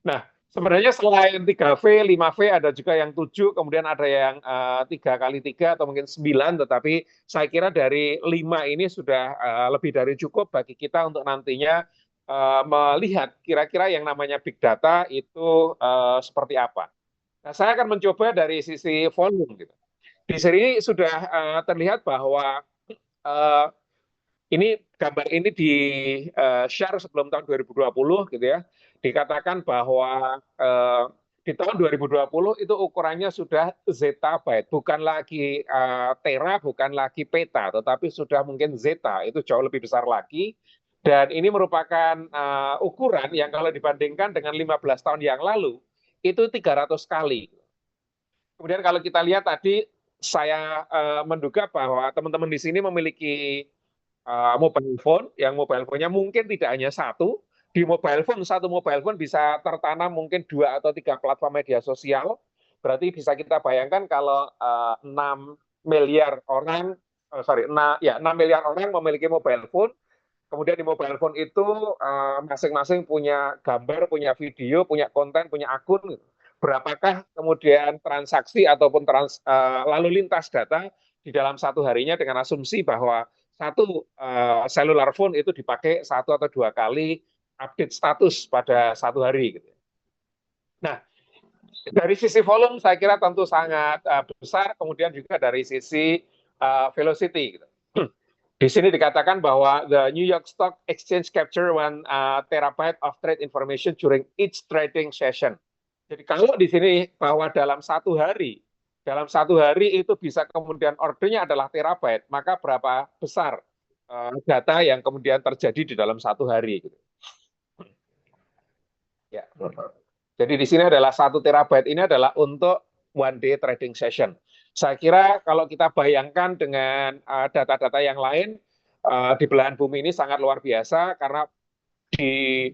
Nah, sebenarnya selain 3V, 5V, ada juga yang 7, kemudian ada yang 3x3 atau mungkin 9, tetapi saya kira dari 5 ini sudah lebih dari cukup bagi kita untuk nantinya melihat kira-kira yang namanya big data itu seperti apa. Nah, saya akan mencoba dari sisi volume gitu. Di sini sudah terlihat bahwa uh, ini gambar ini di share sebelum tahun 2020 gitu ya. Dikatakan bahwa di tahun 2020 itu ukurannya sudah zettabyte, bukan lagi tera, bukan lagi peta, tetapi sudah mungkin zeta, itu jauh lebih besar lagi. Dan ini merupakan ukuran yang kalau dibandingkan dengan 15 tahun yang lalu, itu 300 kali. Kemudian kalau kita lihat tadi, saya menduga bahwa teman-teman di sini memiliki mobile phone, yang mobile phone-nya mungkin tidak hanya satu, di mobile phone, satu mobile phone bisa tertanam mungkin 2 atau 3 platform media sosial, berarti bisa kita bayangkan kalau 6 miliar orang, 6 miliar orang memiliki mobile phone, kemudian di mobile phone itu masing-masing punya gambar, punya video, punya konten, punya akun. Berapakah kemudian transaksi ataupun lalu lintas data di dalam satu harinya dengan asumsi bahwa satu cellular phone itu dipakai 1 atau 2 kali update status pada satu hari. Nah, dari sisi volume saya kira tentu sangat besar, kemudian juga dari sisi velocity. Di sini dikatakan bahwa the New York Stock Exchange capture 1 terabyte of trade information during each trading session. Jadi kalau di sini bahwa dalam satu hari itu bisa kemudian ordernya adalah terabyte, maka berapa besar data yang kemudian terjadi di dalam satu hari. Ya. Jadi di sini adalah 1 terabyte ini adalah untuk one day trading session. Saya kira kalau kita bayangkan dengan data-data yang lain, di belahan bumi ini sangat luar biasa karena di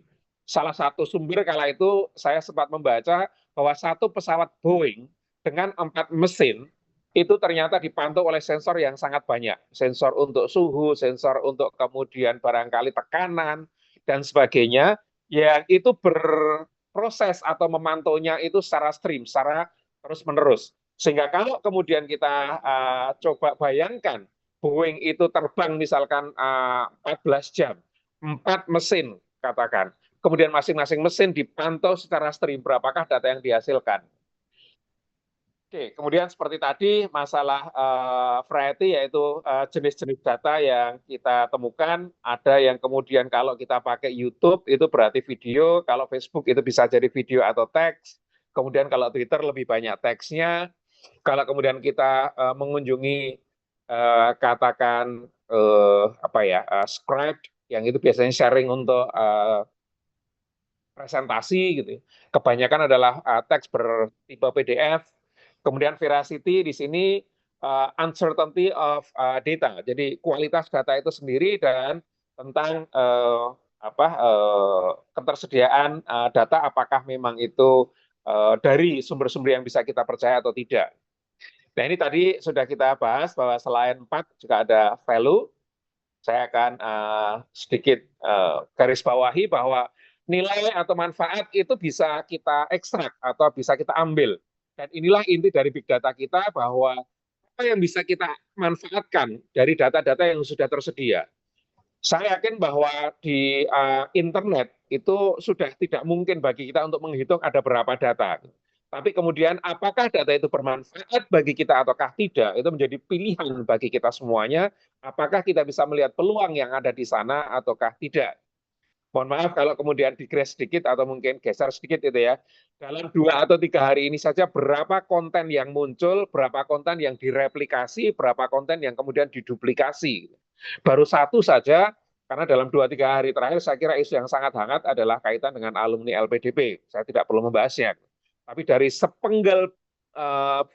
salah satu sumber kala itu saya sempat membaca bahwa satu pesawat Boeing dengan 4 mesin itu ternyata dipantau oleh sensor yang sangat banyak. Sensor untuk suhu, sensor untuk kemudian barangkali tekanan, dan sebagainya, yang itu berproses atau memantaunya itu secara stream, secara terus-menerus. Sehingga kalau kemudian kita coba bayangkan, Boeing itu terbang misalkan 14 jam, 4 mesin katakan, kemudian masing-masing mesin dipantau secara stream, berapakah data yang dihasilkan. Oke, kemudian seperti tadi masalah variety, yaitu jenis-jenis data yang kita temukan. Ada yang kemudian kalau kita pakai YouTube itu berarti video, kalau Facebook itu bisa jadi video atau teks. Kemudian kalau Twitter lebih banyak teksnya. Kalau kemudian kita mengunjungi katakan Scribe, yang itu biasanya sharing untuk presentasi gitu. Kebanyakan adalah teks bertipe PDF. Kemudian veracity di sini uncertainty of data. Jadi kualitas data itu sendiri dan tentang ketersediaan data, apakah memang itu dari sumber-sumber yang bisa kita percaya atau tidak. Nah, ini tadi sudah kita bahas bahwa selain 4 juga ada value. Saya akan sedikit garis bawahi bahwa nilai atau manfaat itu bisa kita ekstrak atau bisa kita ambil. Dan inilah inti dari big data kita, bahwa apa yang bisa kita manfaatkan dari data-data yang sudah tersedia. Saya yakin bahwa di internet itu sudah tidak mungkin bagi kita untuk menghitung ada berapa data. Tapi kemudian apakah data itu bermanfaat bagi kita ataukah tidak, itu menjadi pilihan bagi kita semuanya. Apakah kita bisa melihat peluang yang ada di sana ataukah tidak. Mohon maaf kalau kemudian digres sedikit atau mungkin geser sedikit itu ya. Dalam 2 atau 3 hari ini saja berapa konten yang muncul, berapa konten yang direplikasi, berapa konten yang kemudian diduplikasi. Baru satu saja, karena dalam 2-3 hari terakhir saya kira isu yang sangat hangat adalah kaitan dengan alumni LPDP. Saya tidak perlu membahasnya. Tapi dari sepenggal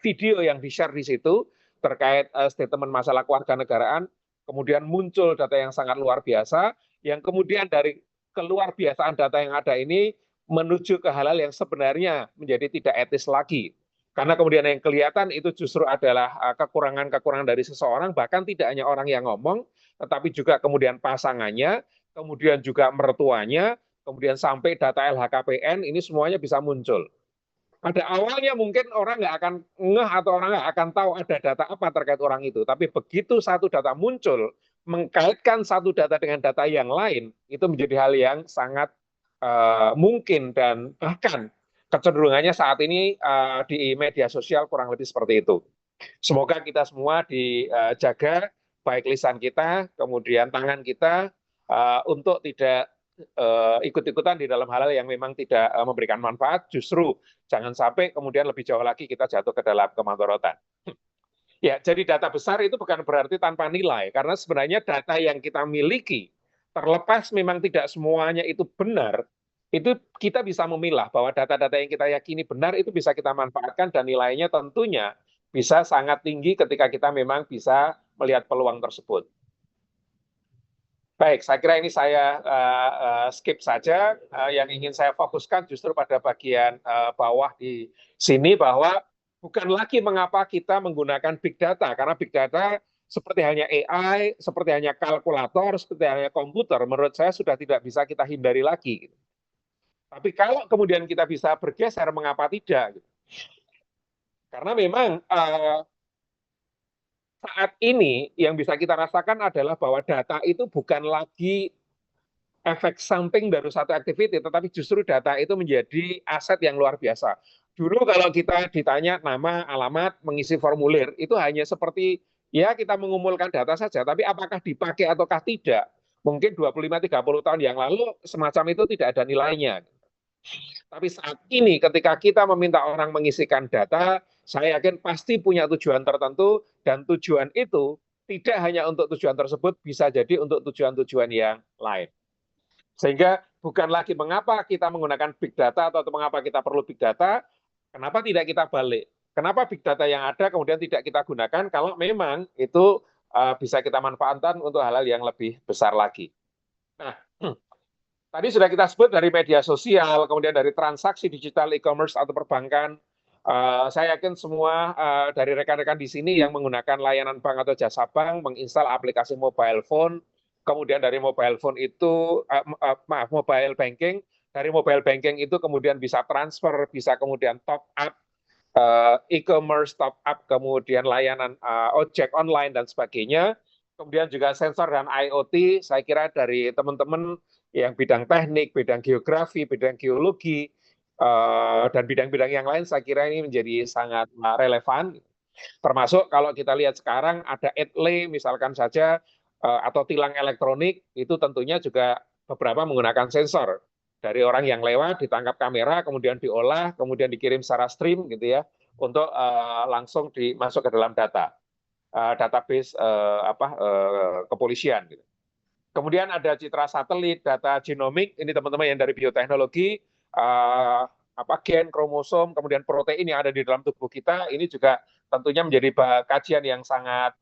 video yang di-share di situ terkait statement masalah kewarganegaraan, kemudian muncul data yang sangat luar biasa, yang kemudian dari keluar biasaan data yang ada ini menuju ke hal-hal yang sebenarnya menjadi tidak etis lagi. Karena kemudian yang kelihatan itu justru adalah kekurangan-kekurangan dari seseorang, bahkan tidak hanya orang yang ngomong, tetapi juga kemudian pasangannya, kemudian juga mertuanya, kemudian sampai data LHKPN, ini semuanya bisa muncul. Pada awalnya mungkin orang nggak akan ngeh atau orang nggak akan tahu ada data apa terkait orang itu. Tapi begitu satu data muncul, mengkaitkan satu data dengan data yang lain, itu menjadi hal yang sangat mungkin dan bahkan kecenderungannya saat ini di media sosial kurang lebih seperti itu. Semoga kita semua dijaga, baik lisan kita, kemudian tangan kita, untuk tidak ikut-ikutan di dalam hal-hal yang memang tidak memberikan manfaat, justru jangan sampai kemudian lebih jauh lagi kita jatuh ke dalam kemadharatan. Ya, jadi data besar itu bukan berarti tanpa nilai, karena sebenarnya data yang kita miliki, terlepas memang tidak semuanya itu benar, itu kita bisa memilah bahwa data-data yang kita yakini benar itu bisa kita manfaatkan dan nilainya tentunya bisa sangat tinggi ketika kita memang bisa melihat peluang tersebut. Baik, saya kira ini saya skip saja. Yang ingin saya fokuskan justru pada bagian bawah di sini bahwa bukan lagi mengapa kita menggunakan big data, karena big data seperti hanya AI, seperti hanya kalkulator, seperti hanya komputer, menurut saya sudah tidak bisa kita hindari lagi. Tapi kalau kemudian kita bisa bergeser, mengapa tidak? Karena memang saat ini yang bisa kita rasakan adalah bahwa data itu bukan lagi efek samping dari satu aktiviti, tetapi justru data itu menjadi aset yang luar biasa. Dulu kalau kita ditanya nama, alamat, mengisi formulir, itu hanya seperti ya kita mengumpulkan data saja, tapi apakah dipakai ataukah tidak? Mungkin 25-30 tahun yang lalu semacam itu tidak ada nilainya. Tapi saat ini ketika kita meminta orang mengisikan data, saya yakin pasti punya tujuan tertentu, dan tujuan itu tidak hanya untuk tujuan tersebut, bisa jadi untuk tujuan-tujuan yang lain. Sehingga bukan lagi mengapa kita menggunakan big data atau mengapa kita perlu big data, kenapa tidak kita balik? Kenapa big data yang ada kemudian tidak kita gunakan kalau memang itu bisa kita manfaatkan untuk hal-hal yang lebih besar lagi. Nah, tadi sudah kita sebut dari media sosial, kemudian dari transaksi digital, e-commerce atau perbankan. Saya yakin semua dari rekan-rekan di sini yang menggunakan layanan bank atau jasa bank menginstal aplikasi mobile phone, kemudian dari mobile phone itu mobile banking, dari mobile banking itu kemudian bisa transfer, bisa kemudian top up, e-commerce, top up, kemudian layanan ojek online dan sebagainya. Kemudian juga sensor dan IoT, saya kira dari teman-teman yang bidang teknik, bidang geografi, bidang geologi, dan bidang-bidang yang lain, saya kira ini menjadi sangat relevan. Termasuk kalau kita lihat sekarang ada etle misalkan saja, atau tilang elektronik, itu tentunya juga beberapa menggunakan sensor. Dari orang yang lewat, ditangkap kamera, kemudian diolah, kemudian dikirim secara stream gitu ya, untuk langsung dimasuk ke dalam database kepolisian. Gitu. Kemudian ada citra satelit, data genomik, ini teman-teman yang dari bioteknologi, gen, kromosom, kemudian protein yang ada di dalam tubuh kita, ini juga tentunya menjadi kajian yang sangat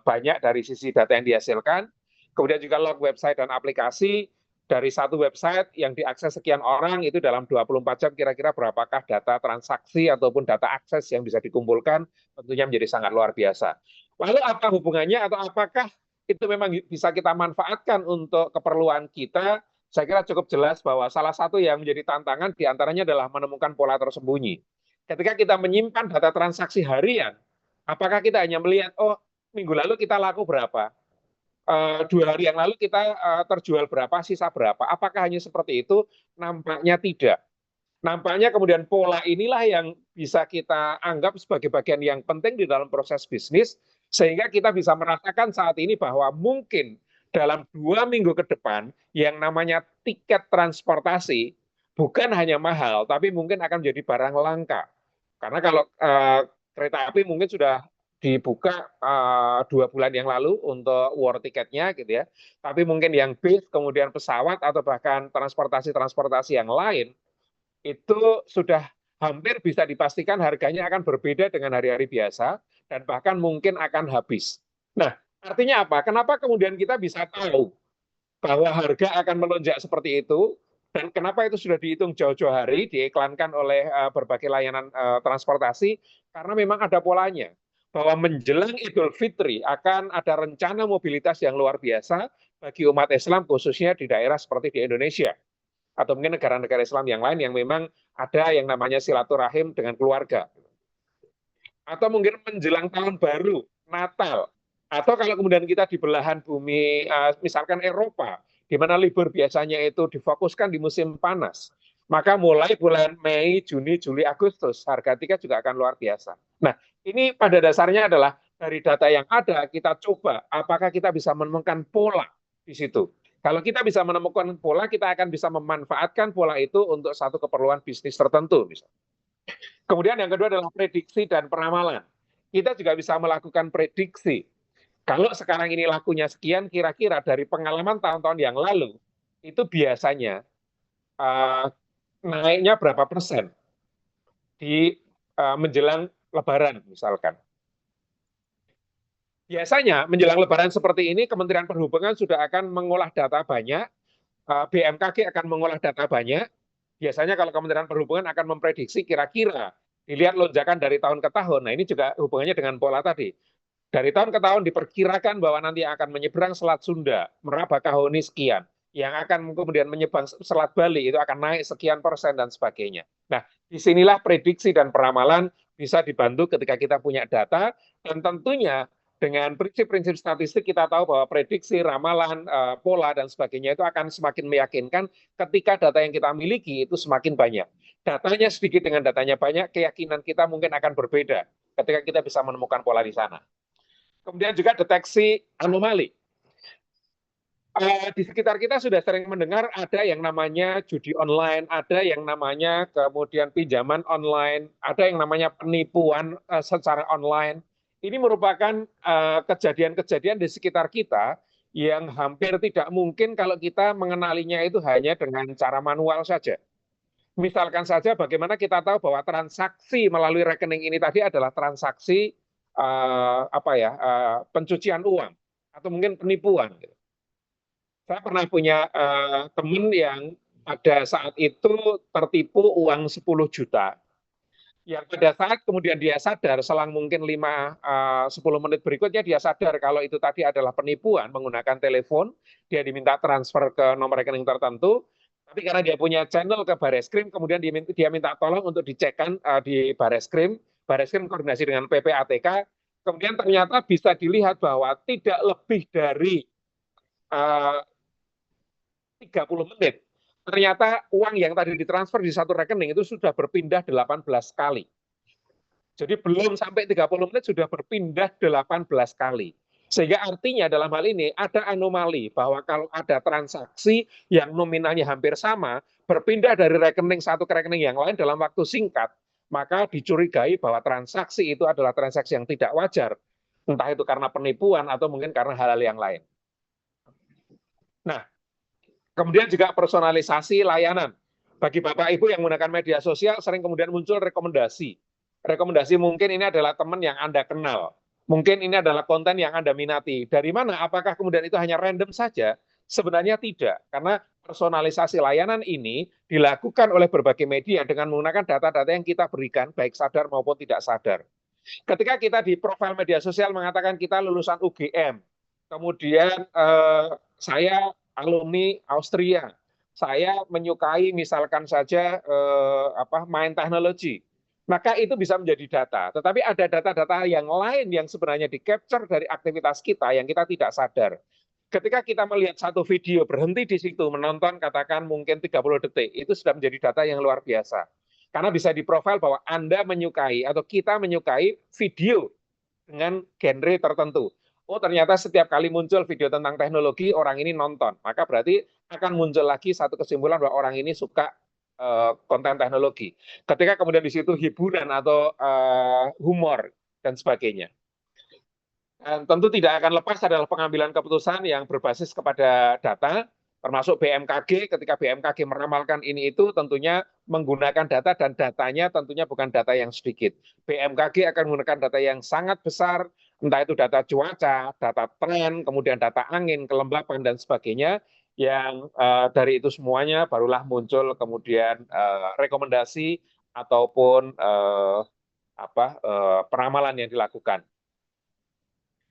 banyak dari sisi data yang dihasilkan. Kemudian juga log website dan aplikasi, dari satu website yang diakses sekian orang, itu dalam 24 jam kira-kira berapakah data transaksi ataupun data akses yang bisa dikumpulkan, tentunya menjadi sangat luar biasa. Lalu apa hubungannya atau apakah itu memang bisa kita manfaatkan untuk keperluan kita? Saya kira cukup jelas bahwa salah satu yang menjadi tantangan diantaranya adalah menemukan pola tersembunyi. Ketika kita menyimpan data transaksi harian, apakah kita hanya melihat, oh minggu lalu kita laku berapa, 2 hari yang lalu kita terjual berapa, sisa berapa, apakah hanya seperti itu? Nampaknya tidak. Nampaknya kemudian pola inilah yang bisa kita anggap sebagai bagian yang penting di dalam proses bisnis, sehingga kita bisa merasakan saat ini bahwa mungkin dalam 2 minggu ke depan yang namanya tiket transportasi bukan hanya mahal, tapi mungkin akan menjadi barang langka. Karena kalau kereta api mungkin sudah dibuka 2 bulan yang lalu untuk war tiketnya gitu ya, tapi mungkin yang bis, kemudian pesawat atau bahkan transportasi yang lain itu sudah hampir bisa dipastikan harganya akan berbeda dengan hari-hari biasa dan bahkan mungkin akan habis. Nah, artinya apa? Kenapa kemudian kita bisa tahu bahwa harga akan melonjak seperti itu, dan kenapa itu sudah dihitung jauh-jauh hari, diiklankan oleh berbagai layanan transportasi, karena memang ada polanya. Bahwa menjelang Idul Fitri akan ada rencana mobilitas yang luar biasa bagi umat Islam, khususnya di daerah seperti di Indonesia. atau mungkin negara-negara Islam yang lain yang memang ada yang namanya silaturahim dengan keluarga. Atau mungkin menjelang tahun baru, Natal, atau kalau kemudian kita di belahan bumi, misalkan Eropa, di mana libur biasanya itu difokuskan di musim panas, maka mulai bulan Mei, Juni, Juli, Agustus, harga tiket juga akan luar biasa. Nah, ini pada dasarnya adalah dari data yang ada, kita coba apakah kita bisa menemukan pola di situ. Kalau kita bisa menemukan pola, kita akan bisa memanfaatkan pola itu untuk satu keperluan bisnis tertentu. Misalnya. Kemudian yang kedua adalah prediksi dan peramalan. Kita juga bisa melakukan prediksi. Kalau sekarang ini lakunya sekian, kira-kira dari pengalaman tahun-tahun yang lalu, itu biasanya naiknya berapa persen di menjelang Lebaran misalkan. Biasanya menjelang Lebaran seperti ini, Kementerian Perhubungan sudah akan mengolah data banyak, BMKG akan mengolah data banyak. Biasanya kalau Kementerian Perhubungan akan memprediksi kira-kira dilihat lonjakan dari tahun ke tahun. Nah ini juga hubungannya dengan pola tadi. Dari tahun ke tahun diperkirakan bahwa nanti akan menyeberang Selat Sunda, Merabakahuni sekian. Yang akan kemudian menyeberang Selat Bali itu akan naik sekian persen dan sebagainya. Nah, disinilah prediksi dan peramalan bisa dibantu ketika kita punya data dan tentunya dengan prinsip-prinsip statistik kita tahu bahwa prediksi, ramalan, pola dan sebagainya itu akan semakin meyakinkan ketika data yang kita miliki itu semakin banyak. Datanya sedikit dengan datanya banyak, keyakinan kita mungkin akan berbeda ketika kita bisa menemukan pola di sana. Kemudian juga deteksi anomali. Di sekitar kita sudah sering mendengar ada yang namanya judi online, ada yang namanya kemudian pinjaman online, ada yang namanya penipuan secara online. Ini merupakan kejadian-kejadian di sekitar kita yang hampir tidak mungkin kalau kita mengenalinya itu hanya dengan cara manual saja. Misalkan saja bagaimana kita tahu bahwa transaksi melalui rekening ini tadi adalah transaksi pencucian uang atau mungkin penipuan. Saya pernah punya teman yang pada saat itu tertipu uang 10 juta. Yang pada saat kemudian dia sadar, selang mungkin 5-10 menit berikutnya dia sadar kalau itu tadi adalah penipuan menggunakan telepon, dia diminta transfer ke nomor rekening tertentu, tapi karena dia punya channel ke Bareskrim, kemudian dia minta tolong untuk dicekkan di Bareskrim koordinasi dengan PPATK, kemudian ternyata bisa dilihat bahwa tidak lebih dari 30 menit, ternyata uang yang tadi ditransfer di satu rekening itu sudah berpindah 18 kali. Jadi belum sampai 30 menit sudah berpindah 18 kali. Sehingga artinya dalam hal ini ada anomali bahwa kalau ada transaksi yang nominalnya hampir sama, berpindah dari rekening satu ke rekening yang lain dalam waktu singkat, maka dicurigai bahwa transaksi itu adalah transaksi yang tidak wajar. Entah itu karena penipuan atau mungkin karena hal-hal yang lain. Nah, kemudian juga personalisasi layanan. Bagi Bapak Ibu yang menggunakan media sosial, sering kemudian muncul rekomendasi. Rekomendasi mungkin ini adalah teman yang Anda kenal. Mungkin ini adalah konten yang Anda minati. Dari mana? Apakah kemudian itu hanya random saja? Sebenarnya tidak. Karena personalisasi layanan ini dilakukan oleh berbagai media dengan menggunakan data-data yang kita berikan, baik sadar maupun tidak sadar. Ketika kita di profil media sosial mengatakan kita lulusan UGM, kemudian saya alumni Austria. Saya menyukai misalkan saja main teknologi. Maka itu bisa menjadi data. Tetapi ada data-data yang lain yang sebenarnya di-capture dari aktivitas kita yang kita tidak sadar. Ketika kita melihat satu video berhenti di situ menonton katakan mungkin 30 detik, itu sudah menjadi data yang luar biasa. Karena bisa diprofil bahwa Anda menyukai atau kita menyukai video dengan genre tertentu. Oh ternyata setiap kali muncul video tentang teknologi, orang ini nonton. Maka berarti akan muncul lagi satu kesimpulan bahwa orang ini suka konten teknologi. Ketika kemudian di situ hiburan atau humor dan sebagainya. Dan tentu tidak akan lepas adalah pengambilan keputusan yang berbasis kepada data, termasuk BMKG. Ketika BMKG meramalkan ini itu tentunya menggunakan data dan datanya tentunya bukan data yang sedikit. BMKG akan menggunakan data yang sangat besar, entah itu data cuaca, data tren, kemudian data angin, kelembapan dan sebagainya. Yang dari itu semuanya barulah muncul kemudian rekomendasi ataupun peramalan yang dilakukan.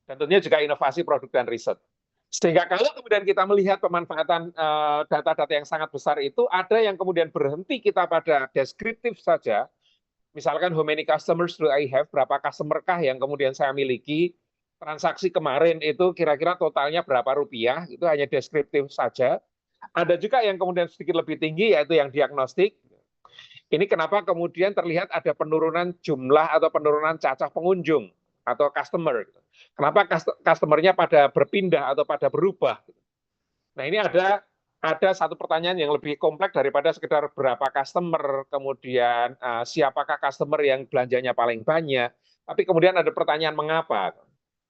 Dan tentunya juga inovasi produk dan riset. Sehingga kalau kemudian kita melihat pemanfaatan data-data yang sangat besar itu, ada yang kemudian berhenti kita pada deskriptif saja. Misalkan how many customers do I have, berapa customer kah yang kemudian saya miliki, transaksi kemarin itu kira-kira totalnya berapa rupiah, itu hanya deskriptif saja. Ada juga yang kemudian sedikit lebih tinggi, yaitu yang diagnostik. Ini kenapa kemudian terlihat ada penurunan jumlah atau penurunan cacah pengunjung atau customer. Kenapa customernya pada berpindah atau pada berubah? Nah, ini ada satu pertanyaan yang lebih kompleks daripada sekedar berapa customer, kemudian siapakah customer yang belanjanya paling banyak, tapi kemudian ada pertanyaan mengapa.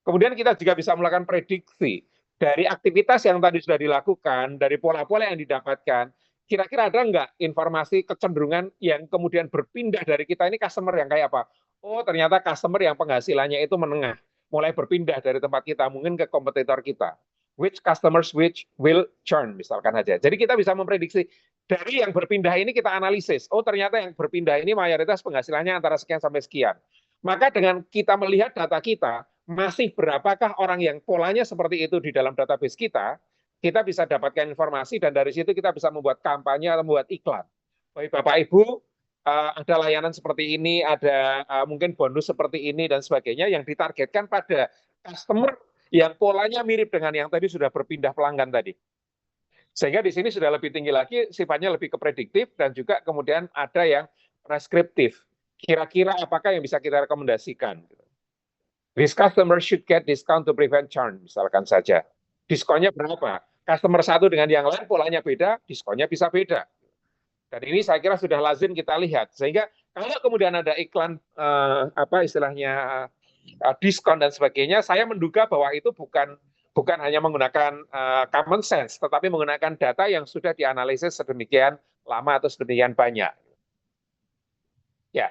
Kemudian kita juga bisa melakukan prediksi dari aktivitas yang tadi sudah dilakukan, dari pola-pola yang didapatkan, kira-kira ada nggak informasi kecenderungan yang kemudian berpindah dari kita ini customer yang kayak apa? Oh, ternyata customer yang penghasilannya itu menengah, mulai berpindah dari tempat kita, mungkin ke kompetitor kita. Which customers which will churn, misalkan aja. Jadi kita bisa memprediksi dari yang berpindah ini kita analisis. Oh, ternyata yang berpindah ini mayoritas penghasilannya antara sekian sampai sekian. Maka dengan kita melihat data kita, masih berapakah orang yang polanya seperti itu di dalam database kita bisa dapatkan informasi dan dari situ kita bisa membuat kampanye atau membuat iklan. Bapak Ibu, ada layanan seperti ini, ada mungkin bonus seperti ini dan sebagainya yang ditargetkan pada customer yang polanya mirip dengan yang tadi sudah berpindah pelanggan tadi. Sehingga di sini sudah lebih tinggi lagi, sifatnya lebih ke prediktif dan juga kemudian ada yang preskriptif. Kira-kira apakah yang bisa kita rekomendasikan? This customer should get discount to prevent churn, misalkan saja. Diskonnya berapa? Customer satu dengan yang lain polanya beda, diskonnya bisa beda. Dan ini saya kira sudah lazim kita lihat. Sehingga kalau kemudian ada iklan apa istilahnya diskon dan sebagainya, saya menduga bahwa itu bukan hanya menggunakan common sense, tetapi menggunakan data yang sudah dianalisis sedemikian lama atau sedemikian banyak. Ya,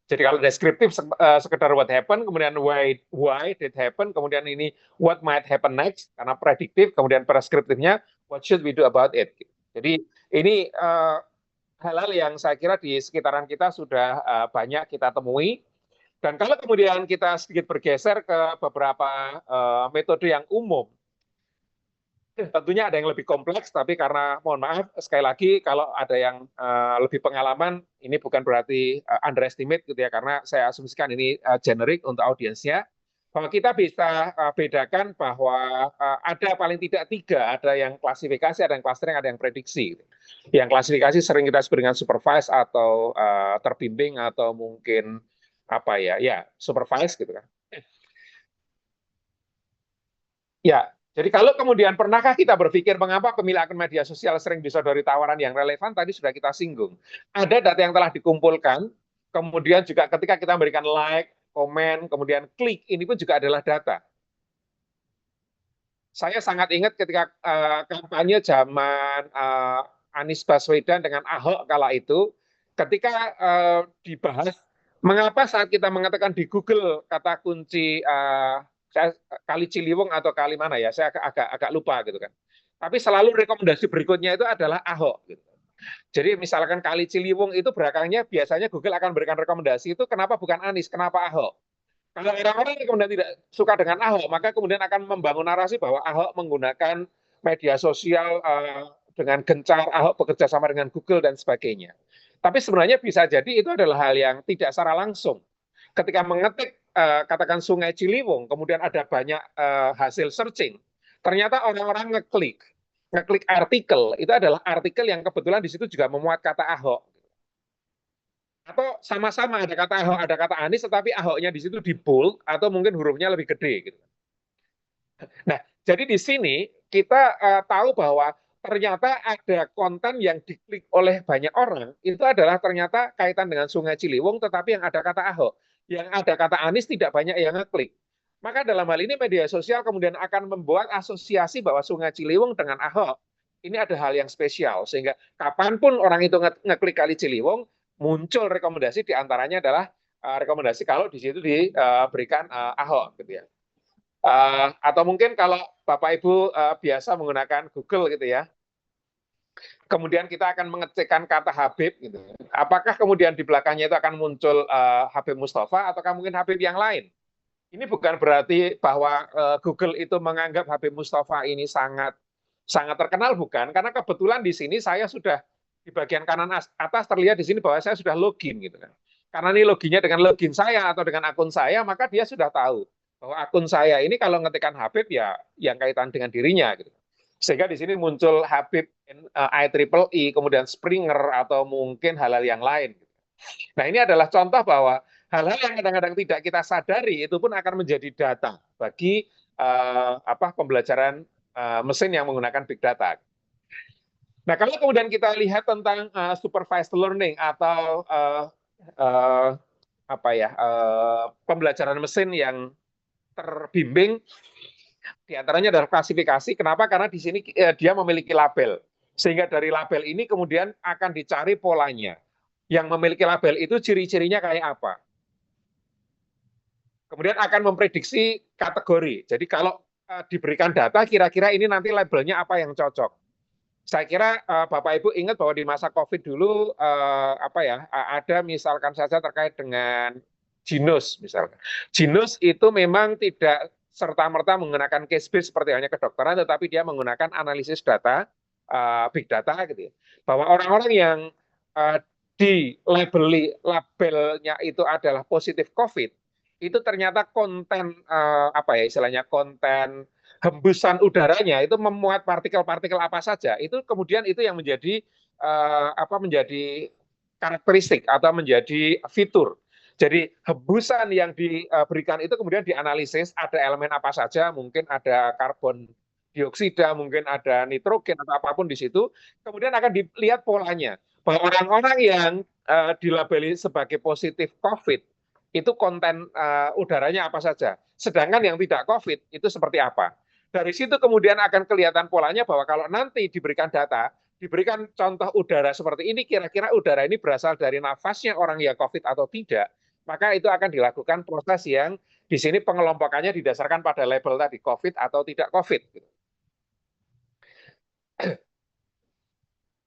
jadi kalau deskriptif sekedar what happened, kemudian why did happen, kemudian ini what might happen next, karena prediktif, kemudian preskriptifnya what should we do about it. Jadi ini hal-hal yang saya kira di sekitaran kita sudah banyak kita temui. Dan kalau kemudian kita sedikit bergeser ke beberapa metode yang umum, tentunya ada yang lebih kompleks, tapi karena mohon maaf, sekali lagi kalau ada yang lebih pengalaman, ini bukan berarti underestimate gitu ya, karena saya asumsikan ini generik untuk audiensnya, bahwa kita bisa bedakan bahwa ada paling tidak tiga, ada yang klasifikasi, ada yang clustering, ada yang prediksi. Yang klasifikasi sering kita sebut dengan supervise atau terbimbing atau mungkin apa ya supervise gitu kan. Ya, jadi kalau kemudian pernahkah kita berpikir mengapa pemilik akun media sosial sering disodori tawaran yang relevan, tadi sudah kita singgung. Ada data yang telah dikumpulkan, kemudian juga ketika kita memberikan like, komen, kemudian klik, ini pun juga adalah data. Saya sangat ingat ketika kampanye zaman Anies Baswedan dengan Ahok kala itu, ketika dibahas mengapa saat kita mengatakan di Google kata kunci kali Ciliwung atau kali mana ya, saya agak lupa gitu kan. Tapi selalu rekomendasi berikutnya itu adalah Ahok. Gitu. Jadi misalkan kali Ciliwung itu belakangnya biasanya Google akan memberikan rekomendasi itu kenapa bukan Anies, kenapa Ahok. Kalau orang-orang yang kemudian tidak suka dengan Ahok, maka kemudian akan membangun narasi bahwa Ahok menggunakan media sosial dengan gencar, Ahok bekerja sama dengan Google dan sebagainya. Tapi sebenarnya bisa jadi itu adalah hal yang tidak secara langsung. Ketika mengetik katakan Sungai Ciliwung, kemudian ada banyak hasil searching, ternyata orang-orang ngeklik artikel, itu adalah artikel yang kebetulan di situ juga memuat kata Ahok. Atau sama-sama ada kata Ahok, ada kata Anies, tetapi Ahoknya di situ di bold atau mungkin hurufnya lebih gede. Gitu. Nah, jadi di sini kita tahu bahwa ternyata ada konten yang diklik oleh banyak orang, itu adalah ternyata kaitan dengan Sungai Ciliwung, tetapi yang ada kata Ahok. Yang ada kata Anies tidak banyak yang ngeklik. Maka dalam hal ini media sosial kemudian akan membuat asosiasi bahwa Sungai Ciliwung dengan Ahok ini ada hal yang spesial. Sehingga kapanpun orang itu ngeklik kali Ciliwung, muncul rekomendasi diantaranya adalah rekomendasi kalau di situ diberikan Ahok gitu ya. Atau mungkin kalau Bapak Ibu biasa menggunakan Google gitu ya, kemudian kita akan mengecekkan kata Habib gitu. Apakah kemudian di belakangnya itu akan muncul Habib Mustafa ataukah mungkin Habib yang lain? Ini bukan berarti bahwa Google itu menganggap HP Mustafa ini sangat sangat terkenal, bukan, karena kebetulan di sini saya sudah di bagian kanan atas terlihat di sini bahwa saya sudah login gitu kan. Karena ini loginnya dengan login saya atau dengan akun saya, maka dia sudah tahu bahwa akun saya ini kalau ngetikkan Habib ya yang kaitan dengan dirinya gitu. Sehingga di sini muncul Habib IEEE, kemudian Springer atau mungkin hal-hal yang lain. Nah, ini adalah contoh bahwa hal-hal yang kadang-kadang tidak kita sadari itu pun akan menjadi data bagi pembelajaran mesin yang menggunakan big data. Nah, kalau kemudian kita lihat tentang supervised learning atau pembelajaran mesin yang terbimbing, diantaranya adalah klasifikasi. Kenapa? Karena di sini dia memiliki label, sehingga dari label ini kemudian akan dicari polanya. Yang memiliki label itu ciri-cirinya kayak apa. Kemudian akan memprediksi kategori. Jadi kalau diberikan data, kira-kira ini nanti labelnya apa yang cocok. Saya kira Bapak Ibu ingat bahwa di masa COVID dulu ada misalkan saja terkait dengan Genus misalkan. Genus itu memang tidak serta-merta menggunakan case base seperti hanya kedokteran, tetapi dia menggunakan analisis data, big data gitu ya. Bahwa orang-orang yang di labelnya itu adalah positif COVID, itu ternyata konten istilahnya konten hembusan udaranya itu memuat partikel-partikel apa saja, itu kemudian itu yang menjadi menjadi karakteristik atau menjadi fitur. Jadi hembusan yang diberikan itu kemudian dianalisis ada elemen apa saja, mungkin ada karbon dioksida, mungkin ada nitrogen atau apapun di situ, kemudian akan dilihat polanya bahwa orang-orang yang dilabeli sebagai positif COVID itu konten udaranya apa saja. Sedangkan yang tidak COVID itu seperti apa. Dari situ kemudian akan kelihatan polanya bahwa kalau nanti diberikan data, diberikan contoh udara seperti ini, kira-kira udara ini berasal dari nafasnya orang yang COVID atau tidak, maka itu akan dilakukan proses yang di sini pengelompokannya didasarkan pada label tadi, COVID atau tidak COVID.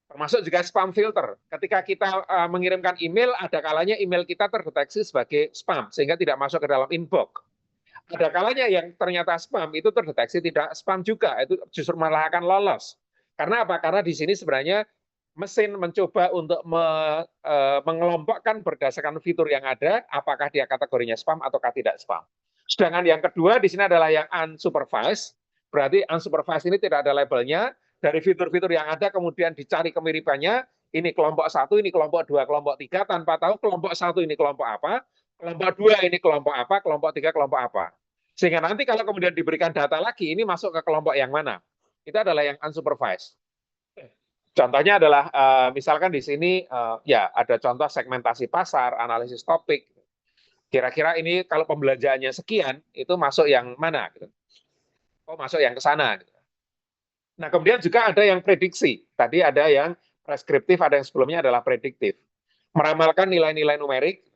Termasuk juga spam filter. Ketika kita mengirimkan email, ada kalanya email kita terdeteksi sebagai spam, sehingga tidak masuk ke dalam inbox. Ada kalanya yang ternyata spam itu terdeteksi tidak spam juga, itu justru malah akan lolos. Karena apa? Karena di sini sebenarnya mesin mencoba untuk mengelompokkan berdasarkan fitur yang ada, apakah dia kategorinya spam ataukah tidak spam. Sedangkan yang kedua di sini adalah yang unsupervised, berarti unsupervised ini tidak ada labelnya, dari fitur-fitur yang ada kemudian dicari kemiripannya, ini kelompok 1, ini kelompok 2, kelompok 3, tanpa tahu kelompok 1 ini kelompok apa, kelompok 2 ini kelompok apa, kelompok 3 kelompok apa. Sehingga nanti kalau kemudian diberikan data lagi, ini masuk ke kelompok yang mana? Itu adalah yang unsupervised. Contohnya adalah misalkan di sini ya ada contoh segmentasi pasar, analisis topik. Kira-kira ini kalau pembelanjaannya sekian, itu masuk yang mana? Oh, masuk yang ke sana. Nah, kemudian juga ada yang prediksi. Tadi ada yang preskriptif, ada yang sebelumnya adalah prediktif. Meramalkan nilai-nilai numerik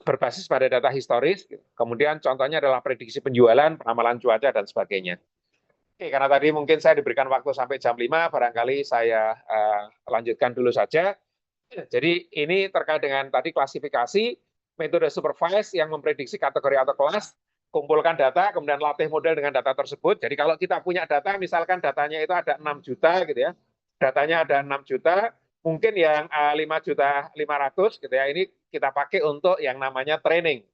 berbasis pada data historis. Kemudian contohnya adalah prediksi penjualan, peramalan cuaca, dan sebagainya. Oke, karena tadi mungkin saya diberikan waktu sampai jam 5, barangkali saya lanjutkan dulu saja. Jadi ini terkait dengan tadi klasifikasi, metode supervise yang memprediksi kategori atau kelas, kumpulkan data, kemudian latih model dengan data tersebut. Jadi kalau kita punya data, misalkan datanya itu ada 6 juta gitu ya, datanya ada 6 juta, mungkin yang 5.500.000 gitu ya, ini kita pakai untuk yang namanya training.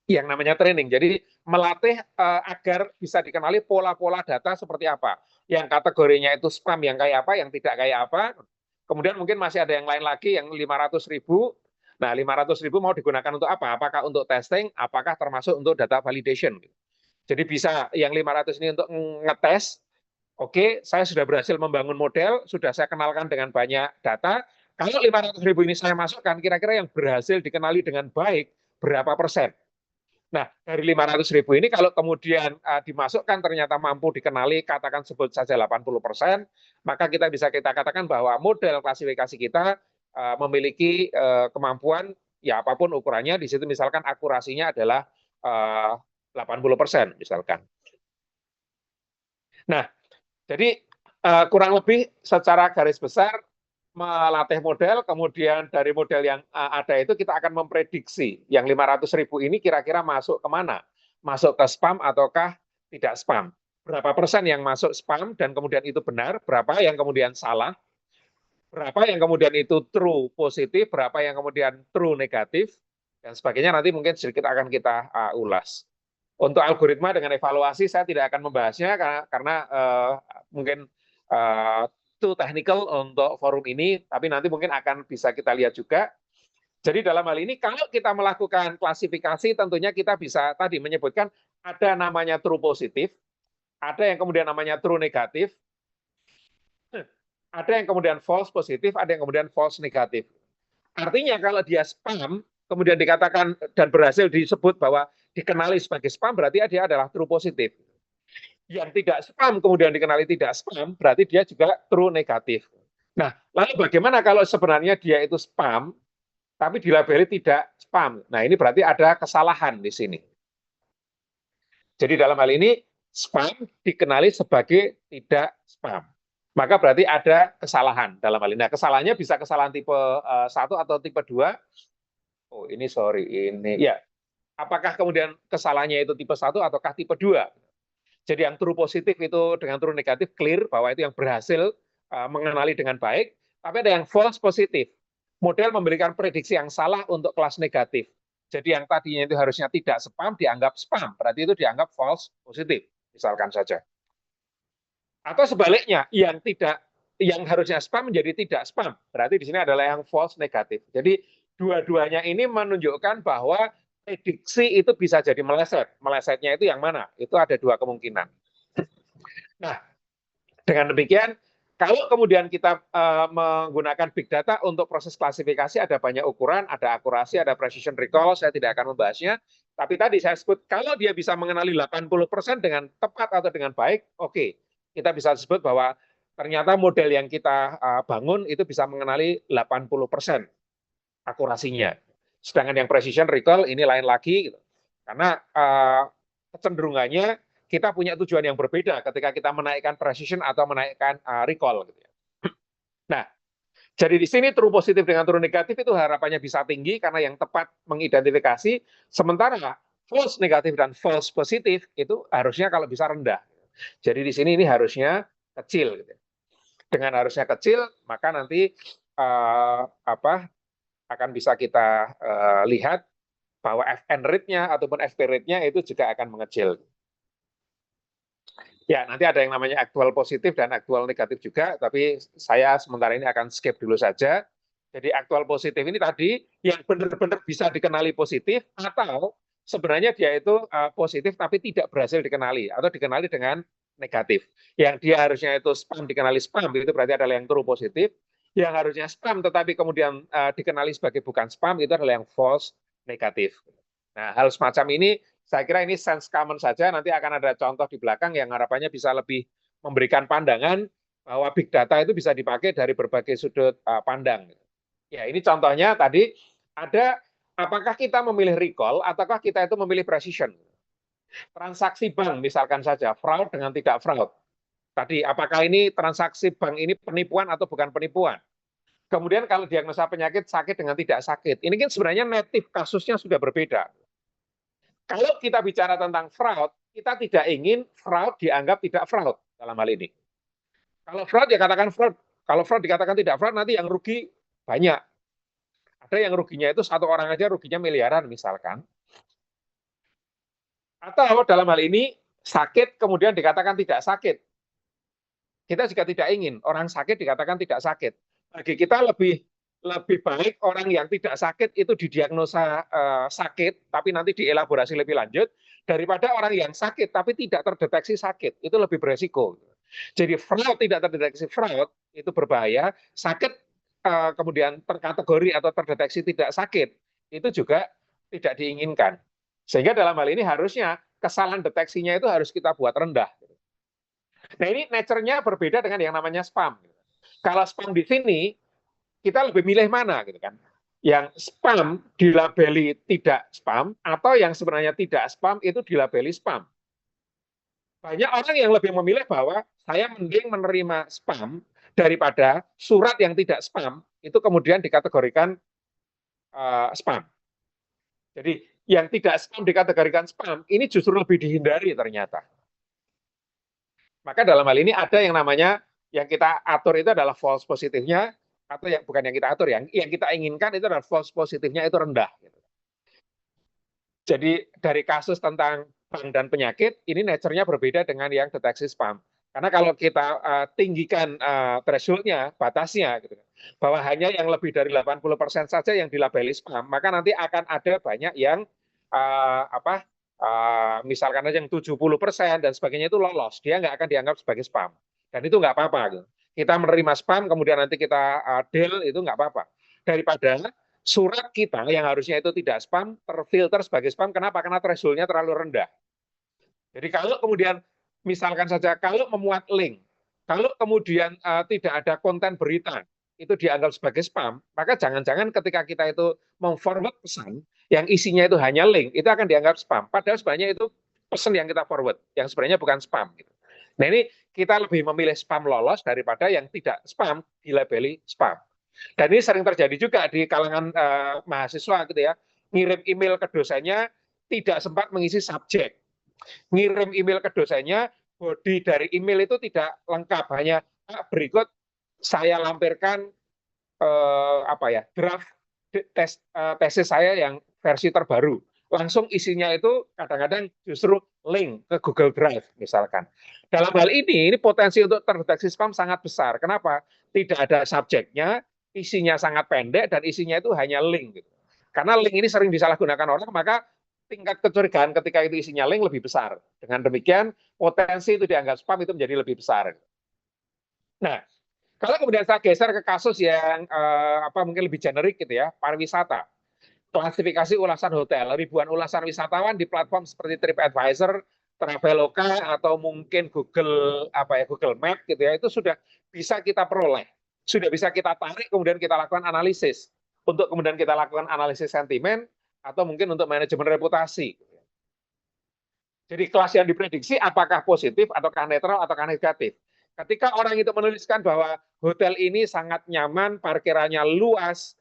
Yang namanya training. Jadi melatih agar bisa dikenali pola-pola data seperti apa. Yang kategorinya itu spam yang kayak apa, yang tidak kayak apa. Kemudian mungkin masih ada yang lain lagi yang 500.000. Nah, 500.000 mau digunakan untuk apa? Apakah untuk testing? Apakah termasuk untuk data validation? Jadi bisa yang 500 ini untuk ngetes. Oke, saya sudah berhasil membangun model, sudah saya kenalkan dengan banyak data. Kalau 500.000 ini saya masukkan, kira-kira yang berhasil dikenali dengan baik berapa persen? Nah, dari 500.000 ini kalau kemudian dimasukkan ternyata mampu dikenali, katakan sebut saja 80%, maka kita katakan bahwa model klasifikasi kita memiliki kemampuan, ya apapun ukurannya, di situ misalkan akurasinya adalah 80% misalkan. Nah, jadi kurang lebih secara garis besar melatih model, kemudian dari model yang ada itu kita akan memprediksi yang 500.000 ini kira-kira masuk kemana? Masuk ke spam ataukah tidak spam? Berapa persen yang masuk spam dan kemudian itu benar, berapa yang kemudian salah, berapa yang kemudian itu true positif, berapa yang kemudian true negatif, dan sebagainya nanti mungkin sedikit akan kita ulas. Untuk algoritma dengan evaluasi saya tidak akan membahasnya karena mungkin too technical untuk forum ini, tapi nanti mungkin akan bisa kita lihat juga. Jadi dalam hal ini kalau kita melakukan klasifikasi tentunya kita bisa tadi menyebutkan ada namanya true positif, ada yang kemudian namanya true negatif, ada yang kemudian false positif, ada yang kemudian false negatif. Artinya kalau dia spam, kemudian dikatakan dan berhasil disebut bahwa dikenali sebagai spam, berarti dia adalah true positif. Yang tidak spam kemudian dikenali tidak spam, berarti dia juga true negatif. Nah, lalu bagaimana kalau sebenarnya dia itu spam, tapi dilabeli tidak spam? Nah, ini berarti ada kesalahan di sini. Jadi dalam hal ini, spam dikenali sebagai tidak spam. Maka berarti ada kesalahan dalam hal ini. Nah, kesalahannya bisa kesalahan tipe 1 atau tipe 2. Oh, ini sorry, ini. Ya, apakah kemudian kesalahannya itu tipe 1 ataukah tipe 2? Jadi yang true positif itu dengan true negatif clear bahwa itu yang berhasil mengenali dengan baik, tapi ada yang false positif. Model memberikan prediksi yang salah untuk kelas negatif. Jadi yang tadinya itu harusnya tidak spam dianggap spam, berarti itu dianggap false positif, misalkan saja. Atau sebaliknya, yang harusnya spam menjadi tidak spam, berarti di sini adalah yang false negatif. Jadi dua-duanya ini menunjukkan bahwa prediksi itu bisa jadi meleset. Melesetnya itu yang mana? Itu ada dua kemungkinan. Nah, dengan demikian, kalau kemudian kita menggunakan big data untuk proses klasifikasi, ada banyak ukuran, ada akurasi, ada precision recall, saya tidak akan membahasnya. Tapi tadi saya sebut, kalau dia bisa mengenali 80% dengan tepat atau dengan baik, oke. Kita bisa sebut bahwa ternyata model yang kita bangun itu bisa mengenali 80% akurasinya. Sedangkan yang precision recall ini lain lagi, gitu. Karena kecenderungannya kita punya tujuan yang berbeda ketika kita menaikkan precision atau menaikkan recall. Gitu ya. Nah, jadi di sini true positif dengan true negatif itu harapannya bisa tinggi karena yang tepat mengidentifikasi, sementara false negatif dan false positif itu harusnya kalau bisa rendah. Jadi di sini ini harusnya kecil. Gitu. Dengan harusnya kecil, maka nanti akan bisa kita lihat bahwa FN rate-nya ataupun FP rate-nya itu juga akan mengecil. Ya, nanti ada yang namanya aktual positif dan aktual negatif juga, tapi saya sementara ini akan skip dulu saja. Jadi aktual positif ini tadi yang benar-benar bisa dikenali positif atau sebenarnya dia itu positif tapi tidak berhasil dikenali atau dikenali dengan negatif. Yang dia harusnya itu spam dikenali spam, itu berarti adalah yang true positif. Yang harusnya spam tetapi kemudian dikenali sebagai bukan spam, itu adalah yang false negatif. Nah, hal semacam ini saya kira ini sense common saja, nanti akan ada contoh di belakang yang harapannya bisa lebih memberikan pandangan bahwa big data itu bisa dipakai dari berbagai sudut pandang. Ya, ini contohnya tadi ada apakah kita memilih recall ataukah kita itu memilih precision. Transaksi bank misalkan saja, fraud dengan tidak fraud. Tadi apakah ini transaksi bank ini penipuan atau bukan penipuan? Kemudian kalau diagnosa penyakit sakit dengan tidak sakit, ini kan sebenarnya native kasusnya sudah berbeda. Kalau kita bicara tentang fraud, kita tidak ingin fraud dianggap tidak fraud dalam hal ini. Kalau fraud ya katakan fraud. Kalau fraud dikatakan tidak fraud, nanti yang rugi banyak. Ada yang ruginya itu satu orang aja ruginya miliaran misalkan. Atau dalam hal ini sakit kemudian dikatakan tidak sakit. Kita juga tidak ingin orang sakit dikatakan tidak sakit. Bagi kita lebih baik orang yang tidak sakit itu didiagnosa sakit, tapi nanti dielaborasi lebih lanjut, daripada orang yang sakit tapi tidak terdeteksi sakit. Itu lebih beresiko. Jadi fraud tidak terdeteksi fraud itu berbahaya, sakit kemudian terkategori atau terdeteksi tidak sakit itu juga tidak diinginkan. Sehingga dalam hal ini harusnya kesalahan deteksinya itu harus kita buat rendah. Nah, ini nature-nya berbeda dengan yang namanya spam. Kalau spam di sini kita lebih milih mana gitu kan? Yang spam dilabeli tidak spam atau yang sebenarnya tidak spam itu dilabeli spam. Banyak orang yang lebih memilih bahwa saya mending menerima spam daripada surat yang tidak spam itu kemudian dikategorikan spam. Jadi yang tidak spam dikategorikan spam ini justru lebih dihindari ternyata. Maka dalam hal ini ada yang namanya yang kita atur itu adalah false positifnya, atau yang bukan yang kita atur, yang kita inginkan itu adalah false positifnya itu rendah. Jadi dari kasus tentang bank dan penyakit, ini nature-nya berbeda dengan yang deteksi spam. Karena kalau kita tinggikan threshold-nya, batasnya, gitu, bahwa hanya yang lebih dari 80% saja yang dilabeli spam, maka nanti akan ada banyak yang misalkan aja yang 70% dan sebagainya itu lolos, dia nggak akan dianggap sebagai spam. Dan itu nggak apa-apa. Gitu. Kita menerima spam, kemudian nanti kita deal, itu nggak apa-apa. Daripada surat kita yang harusnya itu tidak spam, terfilter sebagai spam. Kenapa? Karena threshold-nya terlalu rendah. Jadi kalau kemudian, misalkan saja, kalau memuat link, kalau kemudian tidak ada konten berita, itu dianggap sebagai spam, maka jangan-jangan ketika kita itu memforward pesan, yang isinya itu hanya link, itu akan dianggap spam. Padahal sebenarnya itu pesan yang kita forward, yang sebenarnya bukan spam. Gitu. Nah ini kita lebih memilih spam lolos daripada yang tidak spam, dilabeli spam. Dan ini sering terjadi juga di kalangan mahasiswa gitu ya, ngirim email ke dosennya tidak sempat mengisi subjek, ngirim email ke dosennya body dari email itu tidak lengkap, hanya berikut saya lampirkan draft tesis saya yang versi terbaru. Langsung isinya itu kadang-kadang justru link ke Google Drive misalkan. Dalam hal ini potensi untuk terdeteksi spam sangat besar. Kenapa? Tidak ada subjeknya, isinya sangat pendek, dan isinya itu hanya link. Gitu. Karena link ini sering disalahgunakan orang, maka tingkat kecurigaan ketika itu isinya link lebih besar. Dengan demikian, potensi itu dianggap spam itu menjadi lebih besar. Nah, kalau kemudian saya geser ke kasus yang mungkin lebih generik gitu ya, pariwisata. Klasifikasi ulasan hotel, ribuan ulasan wisatawan di platform seperti TripAdvisor, Traveloka, atau mungkin Google Google Map gitu ya, itu sudah bisa kita peroleh. Sudah bisa kita tarik, kemudian kita lakukan analisis. Untuk kemudian kita lakukan analisis sentimen, atau mungkin untuk manajemen reputasi. Jadi kelas yang diprediksi apakah positif, ataukah netral, ataukah negatif. Ketika orang itu menuliskan bahwa hotel ini sangat nyaman, parkirannya luas,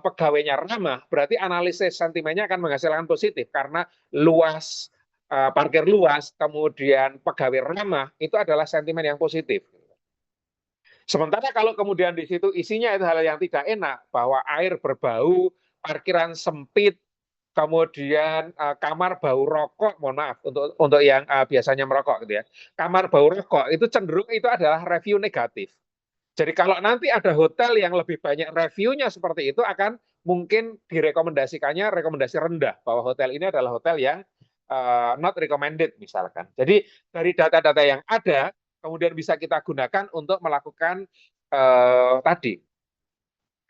pegawainya ramah, berarti analisis sentimennya akan menghasilkan positif karena luas, parkir luas, kemudian pegawai ramah, itu adalah sentimen yang positif. Sementara kalau kemudian di situ isinya itu hal yang tidak enak, bahwa air berbau, parkiran sempit, kemudian kamar bau rokok, mohon maaf untuk yang biasanya merokok gitu ya, kamar bau rokok itu cenderung itu adalah review negatif. Jadi kalau nanti ada hotel yang lebih banyak reviewnya seperti itu, akan mungkin direkomendasikannya rekomendasi rendah, bahwa hotel ini adalah hotel yang not recommended misalkan. Jadi dari data-data yang ada, kemudian bisa kita gunakan untuk melakukan tadi,